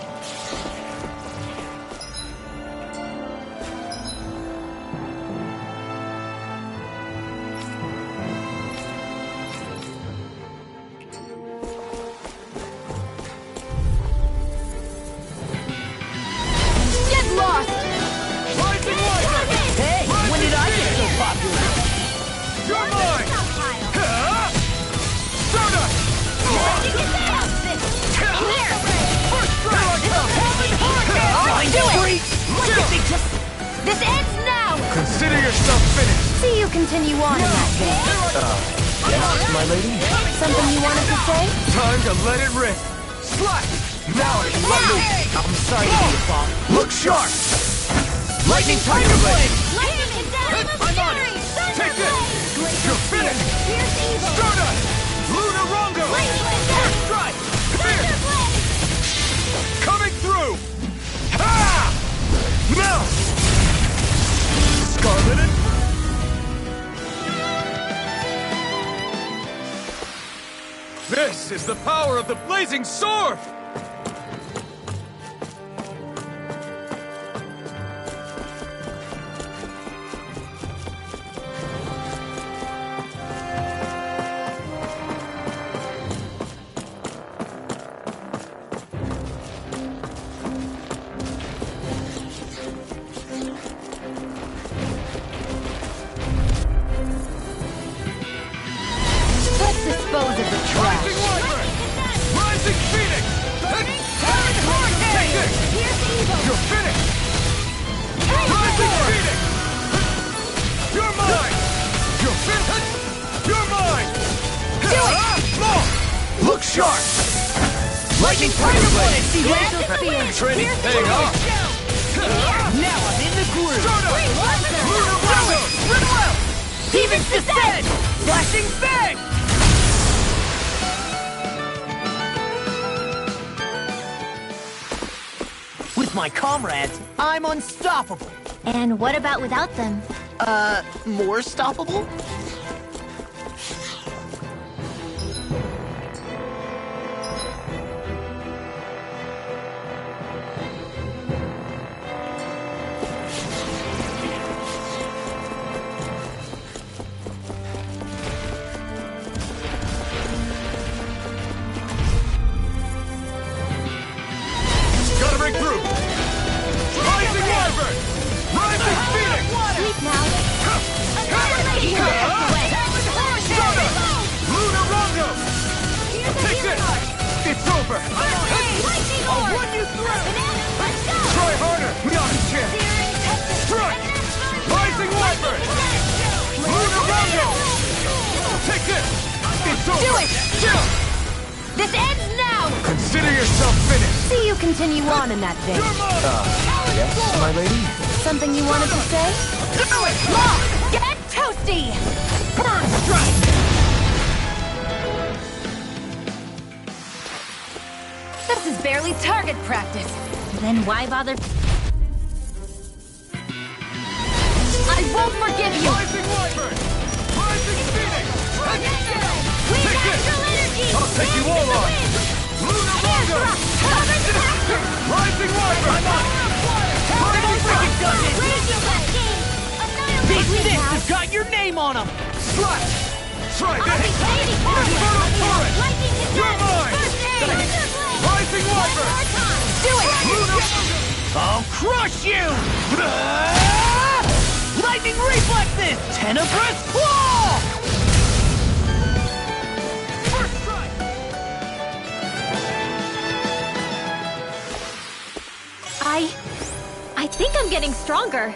on in that thing. Yes, my lady? Something you wanted to say? Time to let it rip! Slap! Now I can let loose! I'm sorry to be a ball. Look sharp! Lightning Tiger Blade! Lightning is down! I'm on it! Take this! You're finished! Stardust! Lunarongo! First strike! Here! Coming through! Ha! Now! Scarlet and... This is the power of the blazing sword! Let's dispose of the trash. Rising Wyvern! Rising Phoenix! Take this! You're finished! Rising Phoenix! You're mine! You're finished! You're mine! Do it! Look sharp! Lightning Tiger Blade! Training's paying off! Now I'm in the groove. Lunarongo! Demons descend! Flashing Fang! With my comrades, I'm unstoppable. And what about without them? More stoppable? Gotta break through! Rising Wyvern! Rising Phoenix! Sleep now. Lunarongo! Take this! It's over! I'll run you through! Try harder! We have a chance! Strike! Rising Wyvern! Lunarongo! Take this! It's over! Do it! This ends now! Consider yourself finished! See you continue on in that thing. You're mine! Yes, my lady? Something you wanted to say? Do it! Long! Get toasty! Burn strike! This is barely target practice. Then why bother? I won't forgive you! Rising Wyvern! Rising Phoenix! With Take this! natural energy! I'll take you all on! Lunarongo! Rising Wyvern! I'm on it! Freaking dozen! These Annihilate! fists have got your name on them! Slash! Try I'll this! be waiting for you! Infernal Torrent! Lightning is You're down! mine! First aid! Thunderblade! Rising One Wyvern! more time! Do it! I'll crush you! Lightning reflexes! Tenebrous claw! First strike! I think I'm getting stronger.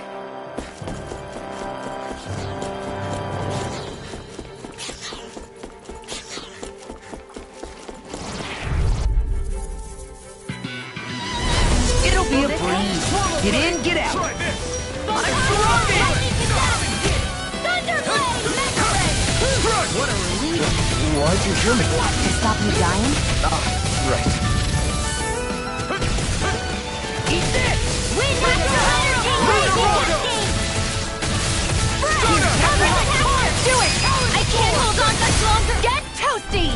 It'll be a breeze. Get in, get out. Try this! I'm surrounded! Thunderblade! Megablade! What a relief! Why'd you hear me? To stop you dying? Right. Eat this! With natural energy! Lightning escape! Do it! I can't hold on much longer! Get toasty!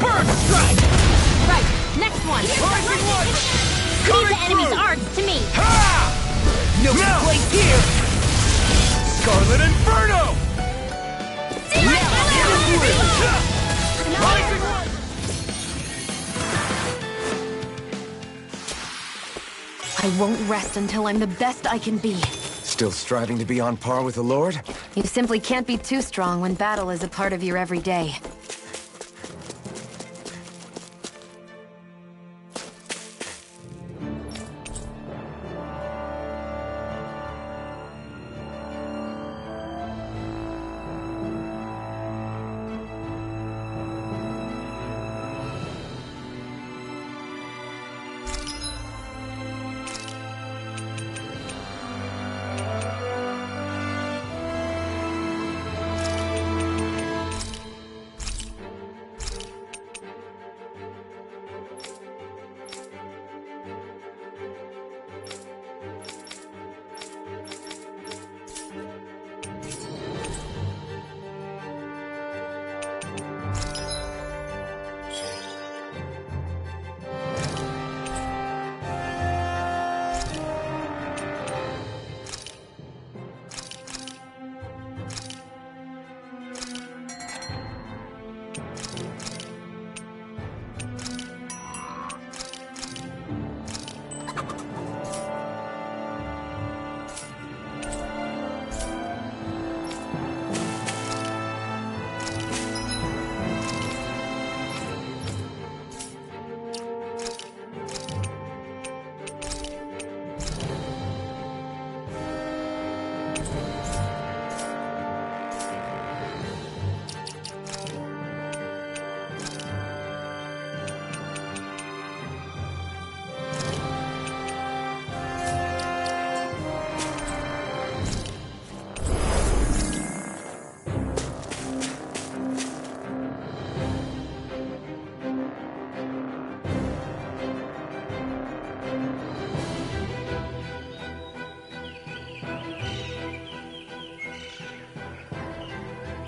Burn strike! Right, next one. Rising Wyvern! Leave Coming the enemy's through! arts to me! Ha! No Now! place here! Scarlet Inferno! Rising Wyvern! I won't rest until I'm the best I can be. Still striving to be on par with the Lord? You simply can't be too strong when battle is a part of your everyday.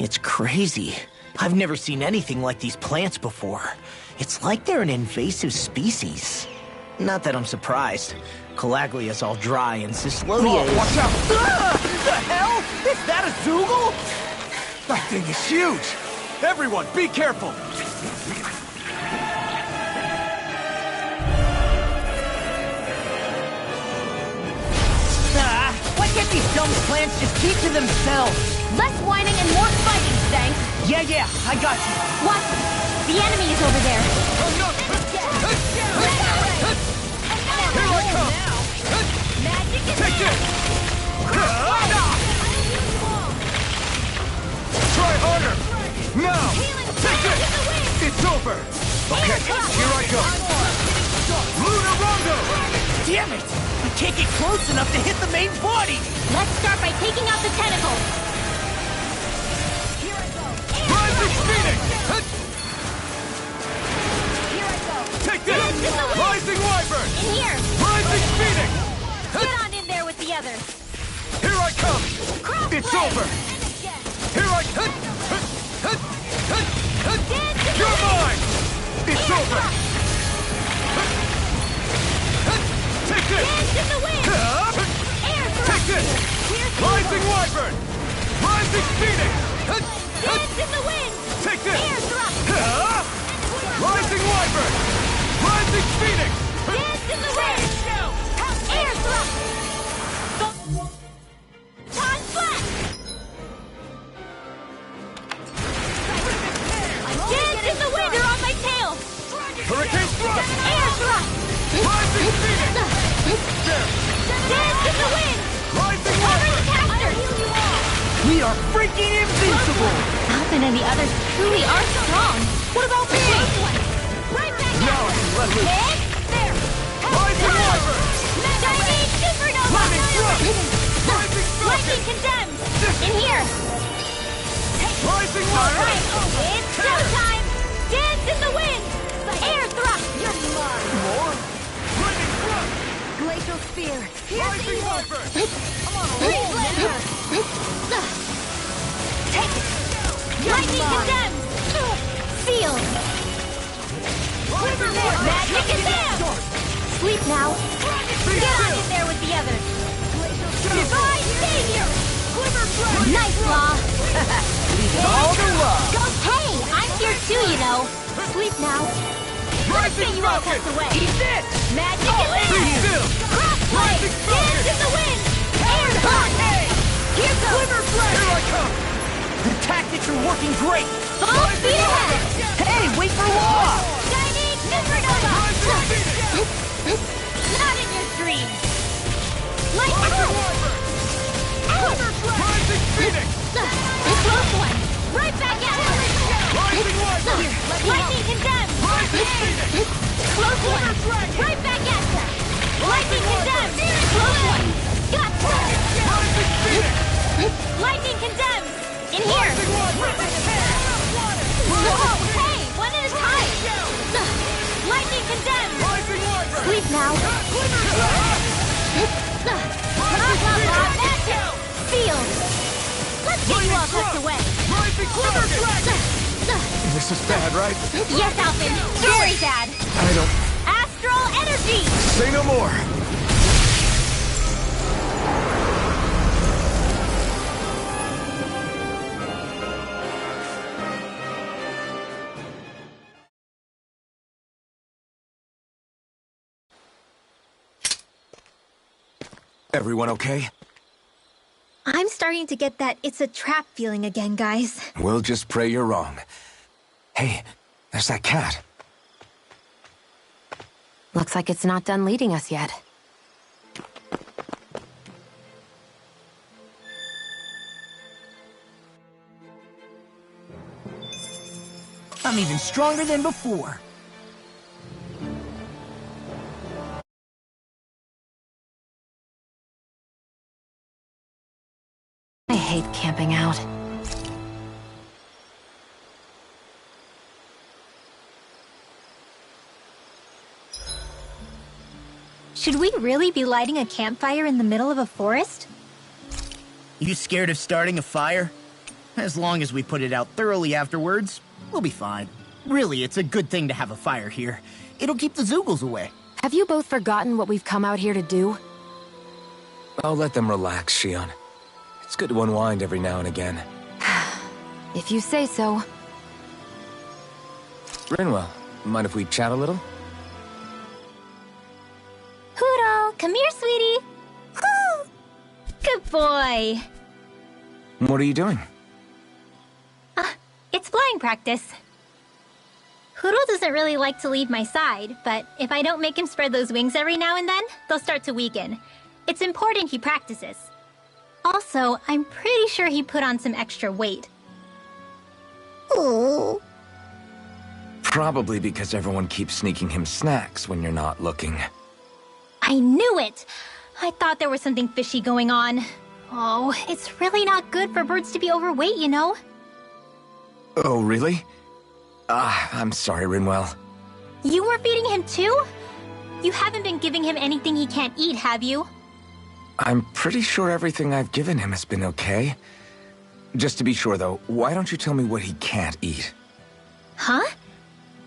It's crazy. I've never seen anything like these plants before. It's like they're an invasive species. Not that I'm surprised. Calaglia's all dry and Cyslodia is... Watch out! Ah! The hell? Is that a Zoogle? That thing is huge! Everyone, be careful! Why can't these dumb plants just keep to themselves? Less whining and more fighting, thanks. Yeah, I got you. Watch it. The enemy is over there. Oh no! Here I come! Magic is Take there. it! Try harder! Now! Take it! It's over! Okay, here I go! Lunar Rondo! Damn it! I can't get close enough to hit the main body! Let's start by taking out the tentacles. Rising Phoenix! Take this! Rising Wyvern! In here. Rising Phoenix! Get on in there with the others. Here I come! It's over! Here I... You're mine! It's over! Take this! Dance in the wind. Air thrust. Take this! Rising Wyvern! Rising Phoenix! Dance in the wind. Take this! Air thrust. Rising Wyvern! Rising Phoenix! Dance in the wind. Air thrust. Time flat. Dance in the wind. You're on my tail. Hurricane Thrust! Air thrust. Rising Phoenix! There! Dance in the wind. Rising Cover the Wyvern! casters. We are freaking invincible! Alvin and the others truly are strong. What about me? Right back Now I can let loose! There. Rising Wyvern! Chinese supernova. Lightning Thrust! Rising Lightning Falcon! condemned. In here. Rising All Wyvern! right. It's showtime. Dance in the wind. Air thrust. You're mine. More? Lightning Thrust! Glacial spear. Rising Wyvern! Take it. Lightning condemned. Sealed. Magic is there. Sleep now. Get on in there with the others. Divine savior. Nice, Law. All the love! Go, hey, I'm here too, you know. Sleep now. Let's get you all tucked away. Eat this! Magic is Be there. still! Crossplay. Rising Dance in the wind. Air thrust. Here goes. Here I come! The tactics are working great! Full speed ahead. Hey, wait for Law! Chinese supernova. Not in your dreams. Lightning. Rising Phoenix! Close one. Right back at it. Rising Wyvern! Lightning condemned. Rising Phoenix! Close one. Right back at ya. Lightning condemned. Close one. Gotcha. Rising Phoenix! Lightning condemned. In here. Rising Wyvern! Whoa, hey, one at a time. Lightning condemned. Rising Wyvern! Sleep now. Blah, blah, blah. That's it. Sealed. Let's get you all tucked away. Rising Falcon! This is bad, right? Yes, Alvin. Very bad. I don't... Astral energy. Say no more! Everyone okay? I'm starting to get that it's a trap feeling again, guys. We'll just pray you're wrong. Hey, there's that cat. Looks like it's not done leading us yet. I'm even stronger than before. I hate camping out. Should we really be lighting a campfire in the middle of a forest? You scared of starting a fire? As long as we put it out thoroughly afterwards, we'll be fine. Really, it's a good thing to have a fire here. It'll keep the Zoogles away. Have you both forgotten what we've come out here to do? I'll let them relax, Shion. It's good to unwind every now and again. If you say so. Rinwell, mind if we chat a little? Poodle, come here, sweetie. Woo! Good boy. What are you doing? It's flying practice. Poodle doesn't really like to leave my side, but if I don't make him spread those wings every now and then, they'll start to weaken. It's important he practices. Also, I'm pretty sure he put on some extra weight. Oh. Probably because everyone keeps sneaking him snacks when you're not looking. I knew it! I thought there was something fishy going on. Oh, it's really not good for birds to be overweight, you know? Oh, really? I'm sorry, Rinwell. You were feeding him too? You haven't been giving him anything he can't eat, have you? I'm pretty sure everything I've given him has been okay. Just to be sure, though, why don't you tell me what he can't eat? Huh?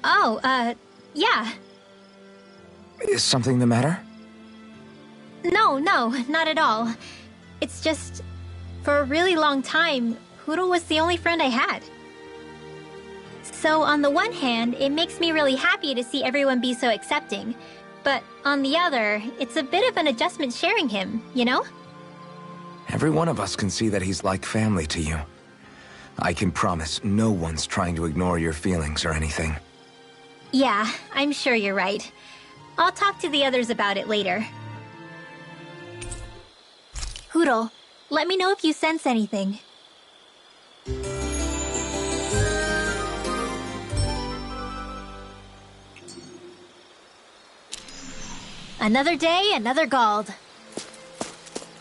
Oh, yeah. Is something the matter? No, not at all. It's just, for a really long time, Poodle was the only friend I had. So on the one hand, it makes me really happy to see everyone be so accepting. But on the other, it's a bit of an adjustment sharing him, you know? Every one of us can see that he's like family to you. I can promise no one's trying to ignore your feelings or anything. Yeah, I'm sure you're right. I'll talk to the others about it later. Poodle, let me know if you sense anything. Another day, another Gald.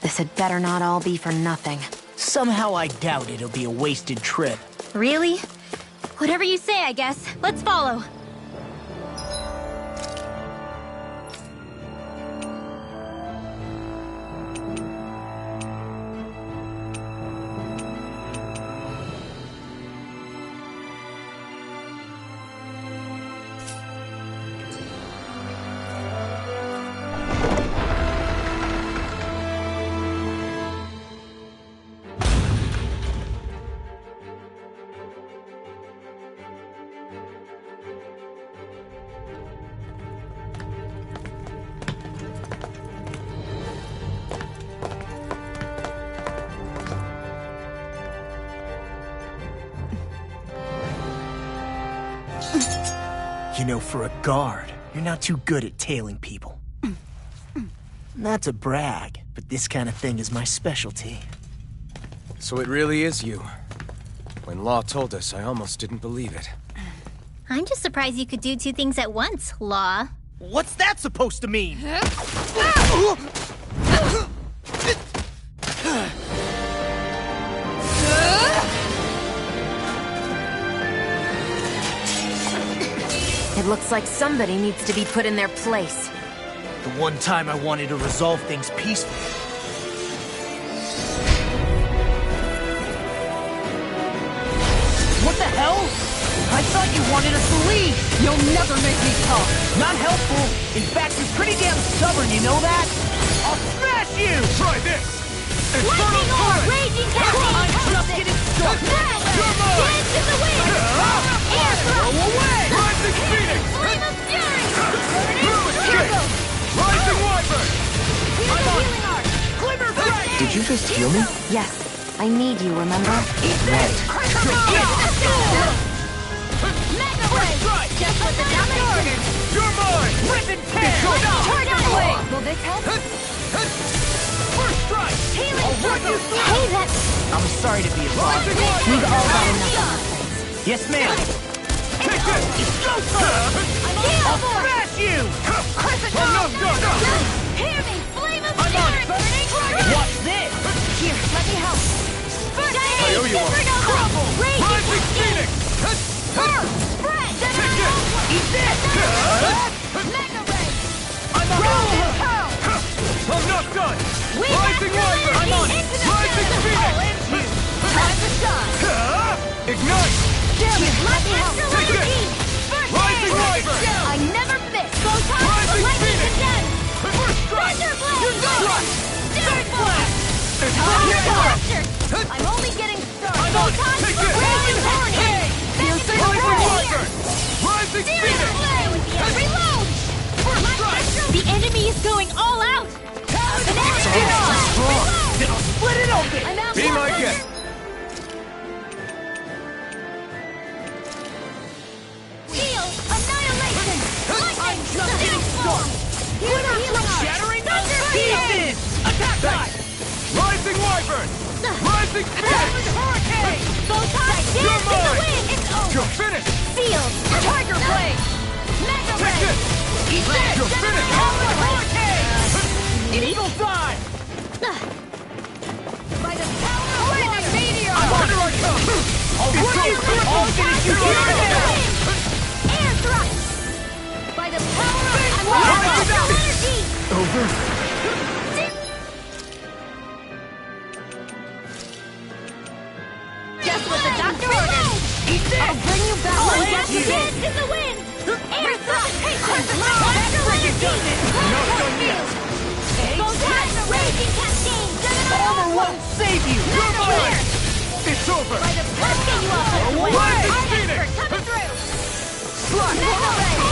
This had better not all be for nothing. Somehow I doubt it'll be a wasted trip. Really? Whatever you say, I guess. Let's follow. You know, for a guard, you're not too good at tailing people. Not to brag, but this kind of thing is my specialty. So it really is you. When Law told us, I almost didn't believe it. I'm just surprised you could do two things at once, Law. What's that supposed to mean? It looks like somebody needs to be put in their place. The one time I wanted to resolve things peacefully. What the hell? I thought you wanted us to leave! You'll never make me talk! Not helpful. In fact, you're pretty damn stubborn, you know that? I'll smash you! Try this! Lightning or raging cascade! I'm just getting started! Get into the wind! Air thrust! Away! Rising Phoenix! Flame of fury! Ruin kick! Rising Wyvern! I'm on! Healing arc! Glimmer Dragon! Did you just heal me? Yes, I need you, remember? Right. Mega Ray! Just what the Diamond ordered! You're mine! Rip and tear! Turn that way! Will this help? First strike! Healing circle! Hey, that's... I'm sorry to be a bother. We've all got enough on our plates. Yes, ma'am. Take this! It's go time! I'll smash you! I'm not done! Hear me! Flame of fury! Burning dragon! Watch this! Here, let me help! I owe you one. Crumble! Raging Rising cascade! Phoenix! Spread! Take this! Eat this! Mega Ray! I'm on it! I'm not done! We Rising got Wyvern! I'm on it! Rising Phoenix! Time to shine! going all out! It'll split it open! Be my guest! Steel! Annihilation! Lightning! Storm! Here's a healing arc! Shattering Thunder pieces! Attack time! Rising Wyvern! Rising Phoenix! Hurricane! Both sides dance in the wind! It's over! You're finished! Field! Tiger Blade! Mega Take Ray! this! Eat this! You're finished! Hurricane! Eagle Dive! By the power of lightning meteor! Under I come! I'll finish you here! Air thrust! By the power of unlimited energy! Over. Just what the doctor ordered! Eat this! I'll bring you back! I'll Oh, hit yes, you. dance in the wind! Air thrust! Master energy! Not done yet. Both sides are raging cascade! Armor won't save you! You're mine! It's over! By the let's get you off this way! Away! Our Phoenix! expert coming through! Slot! Mega Ray!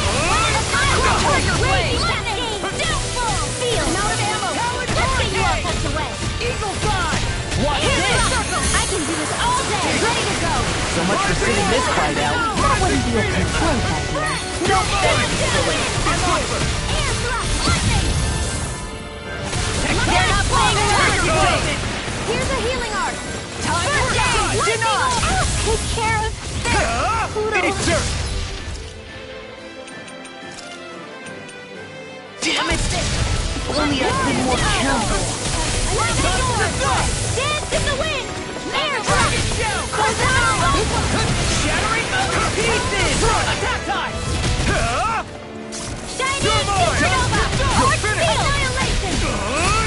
Tiger Blade! Cascade! Downfall! Field! I'm out of ammo! Let's get you off this way! Eagle Dive! Watch Air this! circle! I can do this all day! Ready to go! So much for sitting this fight out. That wouldn't be a complaint, I hear. No thanks! It's over! Air thrust! Lightning! They're not playing around! Here's a healing arc! Time for Lightning! deny! Take care of this! Poodle! It's her! Damn it! If only I'd been more careful. Dance in the wind! Air thrust! Close out! Shattering pieces! Attack time! Shiny! You're mine! Supernova! You're finished! Annihilation!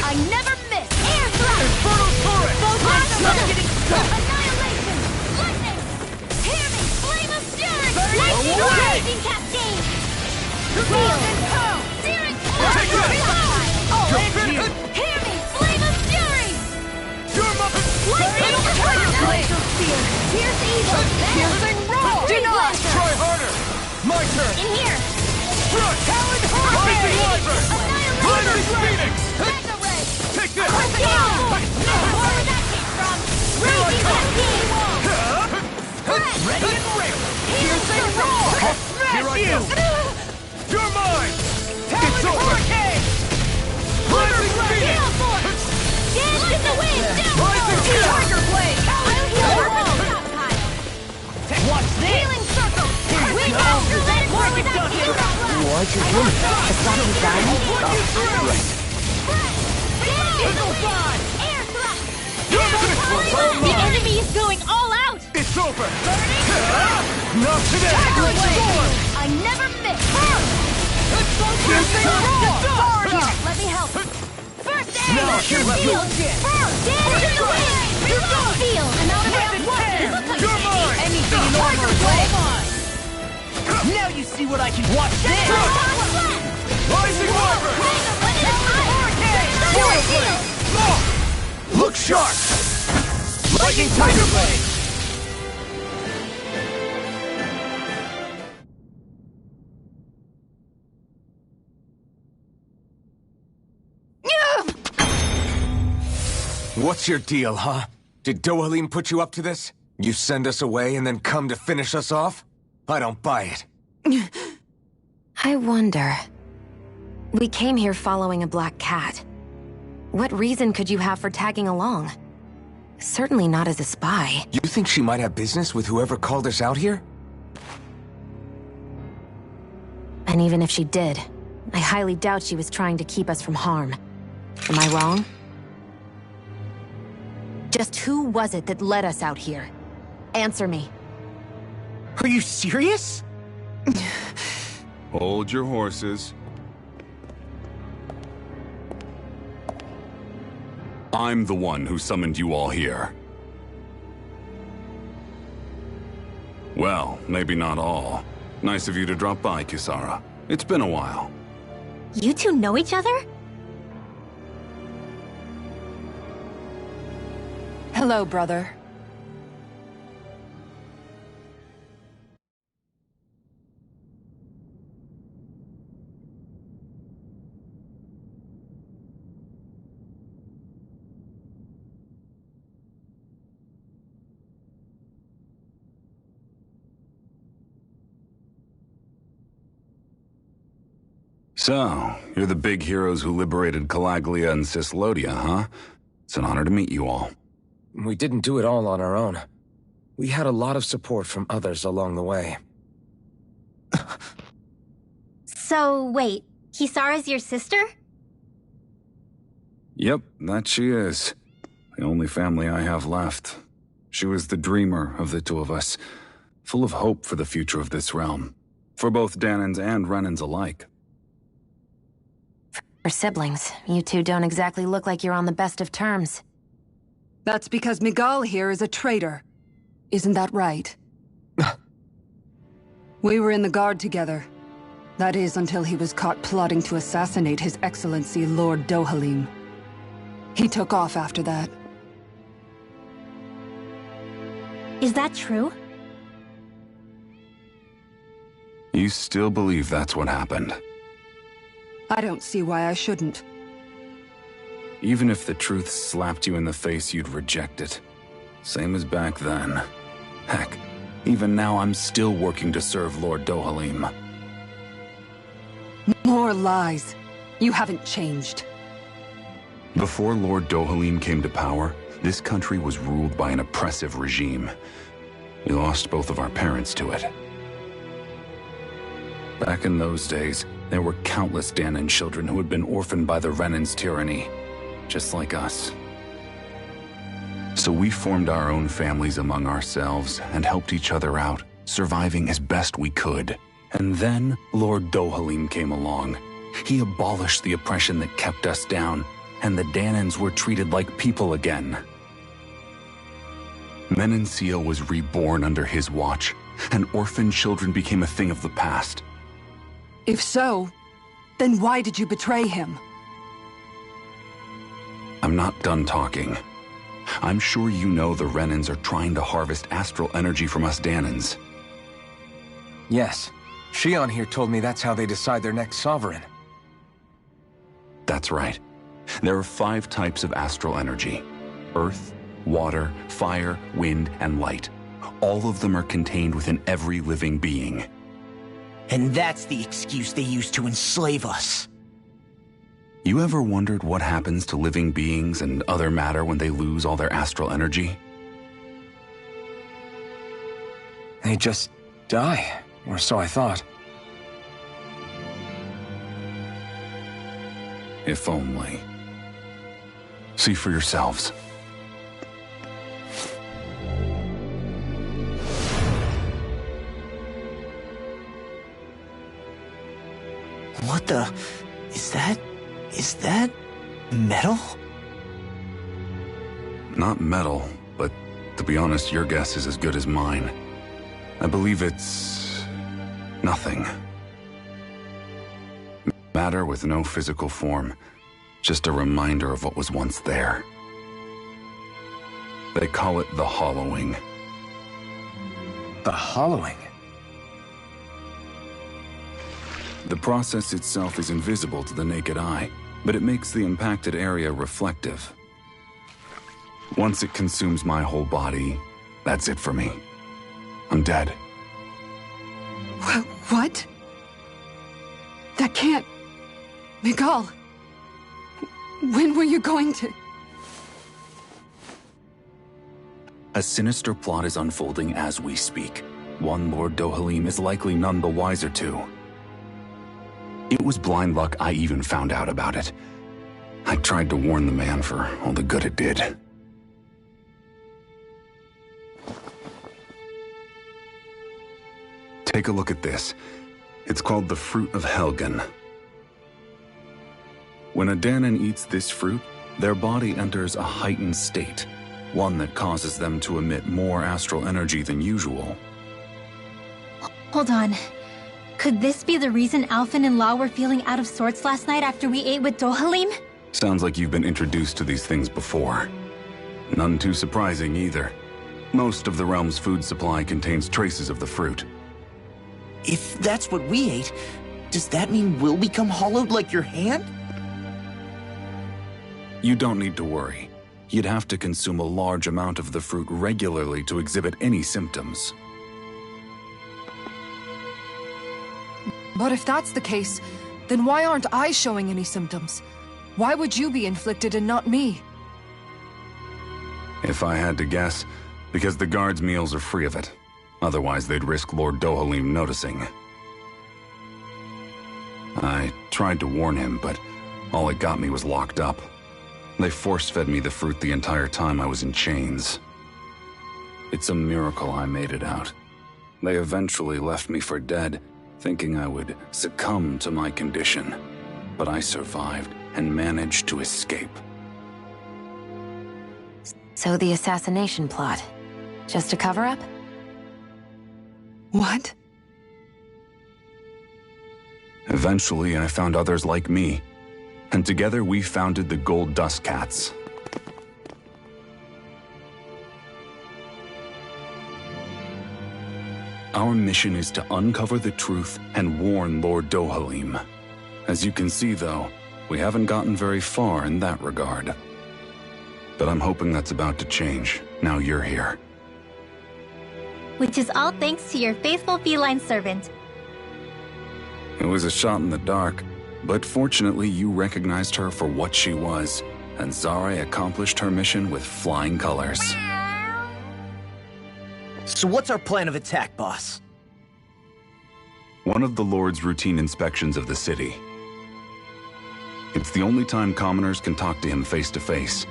I never miss! Air thrust! Infernal turret! Both Just sides getting stuck! Annihilation! Lightning! Hear me! Flame of fury! Lightning! away! Raging cascade! Field! Searing! Take this! Oh, You're and finished! hear me! Flame of fury! You're my... Lightning! Tiger Blade! Here's evil! Piercing roar! Deny! Try harder! My turn! In here! Front! Talon Rising Wyvern! Rising Phoenix! Mega Ray! Take this! Where that came from? Raging cascade! Ready and ready! Piercing roar! Here I go! You're mine! It's over! Rising Phoenix! Dance in the wind! Rising Tiger Blade! I'll heal her all! Watch this! Healing circle! Wind after lead! Where was that beautiful? What'd you do? Is that you done? Eagle Fly! Air thrust! You're finished! The enemy is going all out! It's over! Not today! Tiger Blade! I never miss! Piercing roar! Here, let me help! First aid! Now Your you let me field! again! Dance in the wind! Field! I'm out of ammo! You're mine! Anything in order, play! Now you see what I can watch this! Rising Wyvern! Look sharp! Lightning Tiger Blade! What's your deal, huh? Did Dohalim put you up to this? You send us away and then come to finish us off? I don't buy it. I wonder. We came here following a black cat. What reason could you have for tagging along? Certainly not as a spy. You think she might have business with whoever called us out here? And even if she did, I highly doubt she was trying to keep us from harm. Am I wrong? Just who was it that led us out here? Answer me. Are you serious? Hold your horses. I'm the one who summoned you all here. Well, maybe not all. Nice of you to drop by, Kisara. It's been a while. You two know each other? Hello, brother. So, you're the big heroes who liberated Calaglia and Cislodia, huh? It's an honor to meet you all. We didn't do it all on our own. We had a lot of support from others along the way. So, wait, Kisara's your sister? Yep, that she is. The only family I have left. She was the dreamer of the two of us, full of hope for the future of this realm, for both Danans and Renans alike. For siblings, you two don't exactly look like you're on the best of terms. That's because Miguel here is a traitor. Isn't that right? We were in the Guard together. That is, until he was caught plotting to assassinate His Excellency Lord Dohalim. He took off after that. Is that true? You still believe that's what happened? I don't see why I shouldn't. Even if the truth slapped you in the face, you'd reject it. Same as back then. Heck, even now I'm still working to serve Lord Dohalim. More lies. You haven't changed. Before Lord Dohalim came to power, this country was ruled by an oppressive regime. We lost both of our parents to it. Back in those days, there were countless Danan children who had been orphaned by the Renan's tyranny, just like us. So we formed our own families among ourselves and helped each other out, surviving as best we could. And then Lord Dohalim came along. He abolished the oppression that kept us down, and the Danans were treated like people again. Menencia was reborn under his watch, and orphaned children became a thing of the past. If so, then why did you betray him? I'm not done talking. I'm sure you know the Renans are trying to harvest astral energy from us Danans. Yes. Shion here told me that's how they decide their next sovereign. That's right. There are 5 types of astral energy. Earth, water, fire, wind, and light. All of them are contained within every living being. And that's the excuse they use to enslave us. You ever wondered what happens to living beings and other matter when they lose all their astral energy? They just die, or so I thought. If only. See for yourselves. What the... Is that... metal? Not metal, but to be honest, your guess is as good as mine. I believe it's... nothing. Matter with no physical form. Just a reminder of what was once there. They call it the hollowing. The hollowing? The process itself is invisible to the naked eye, but it makes the impacted area reflective. Once it consumes my whole body, that's it for me. I'm dead. What? That can't... Miguel, when were you going to... A sinister plot is unfolding as we speak. One Lord Dohalim is likely none the wiser to. It was blind luck I even found out about it. I tried to warn the man for all the good it did. Take a look at this. It's called the Fruit of Helgen. When a Danan eats this fruit, their body enters a heightened state, one that causes them to emit more astral energy than usual. Hold on. Could this be the reason Alphen and Law were feeling out of sorts last night after we ate with Dohalim? Sounds like you've been introduced to these things before. None too surprising either. Most of the realm's food supply contains traces of the fruit. If that's what we ate, does that mean we'll become hollowed like your hand? You don't need to worry. You'd have to consume a large amount of the fruit regularly to exhibit any symptoms. But if that's the case, Then why aren't I showing any symptoms? Why would you be inflicted and not me? If I had to guess, because the guards' meals are free of it. Otherwise, they'd risk Lord Dohalim noticing. I tried to warn him, but all it got me was locked up. They force-fed me the fruit the entire time I was in chains. It's a miracle I made it out. They eventually left me for dead, thinking I would succumb to my condition. But I survived and managed to escape. So the assassination plot, just a cover-up? What? Eventually, I found others like me, and together we founded the Gold Dust Cats. Our mission is to uncover the truth and warn Lord Dohalim. As you can see, though, we haven't gotten very far in that regard. But I'm hoping that's about to change, now you're here. Which is all thanks to your faithful feline servant. It was a shot in the dark, but fortunately you recognized her for what she was, and Zare accomplished her mission with flying colors. So what's our plan of attack, boss? One of the Lord's routine inspections of the city. It's the only time commoners can talk to him face to face.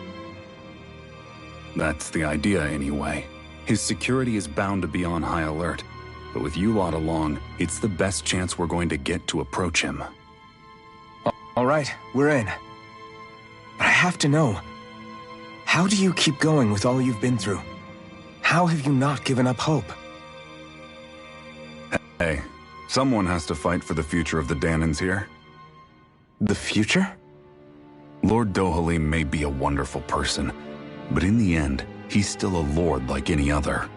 That's the idea, anyway. His security is bound to be on high alert, but with you lot along, it's the best chance we're going to get to approach him. All right, we're in. But I have to know, how do you keep going with all you've been through? How have you not given up hope? Hey, someone has to fight for the future of the Danans here. The future? Lord Dohalim may be a wonderful person, but in the end, he's still a lord like any other.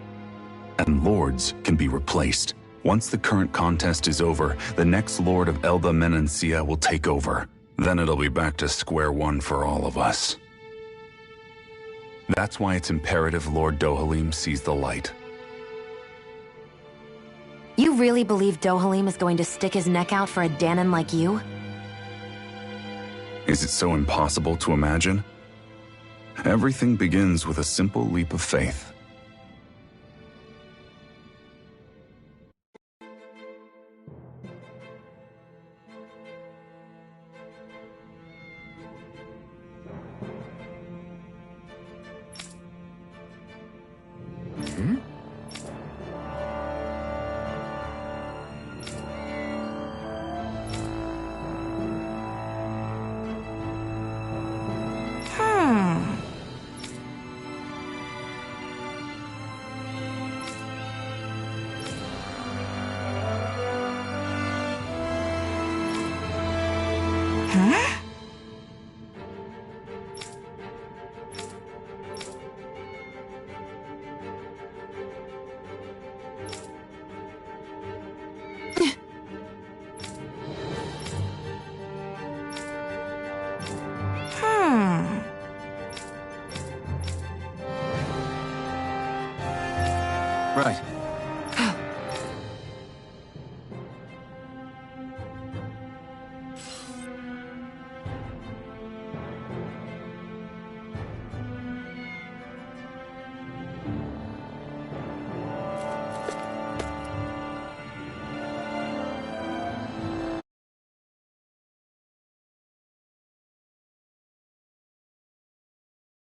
And lords can be replaced. Once the current contest is over, the next lord of Elba Menancia will take over. Then it'll be back to square one for all of us. That's why it's imperative Lord Dohalim sees the light. You really believe Dohalim is going to stick his neck out for a Danan like you? Is it so impossible to imagine? Everything begins with a simple leap of faith. Right.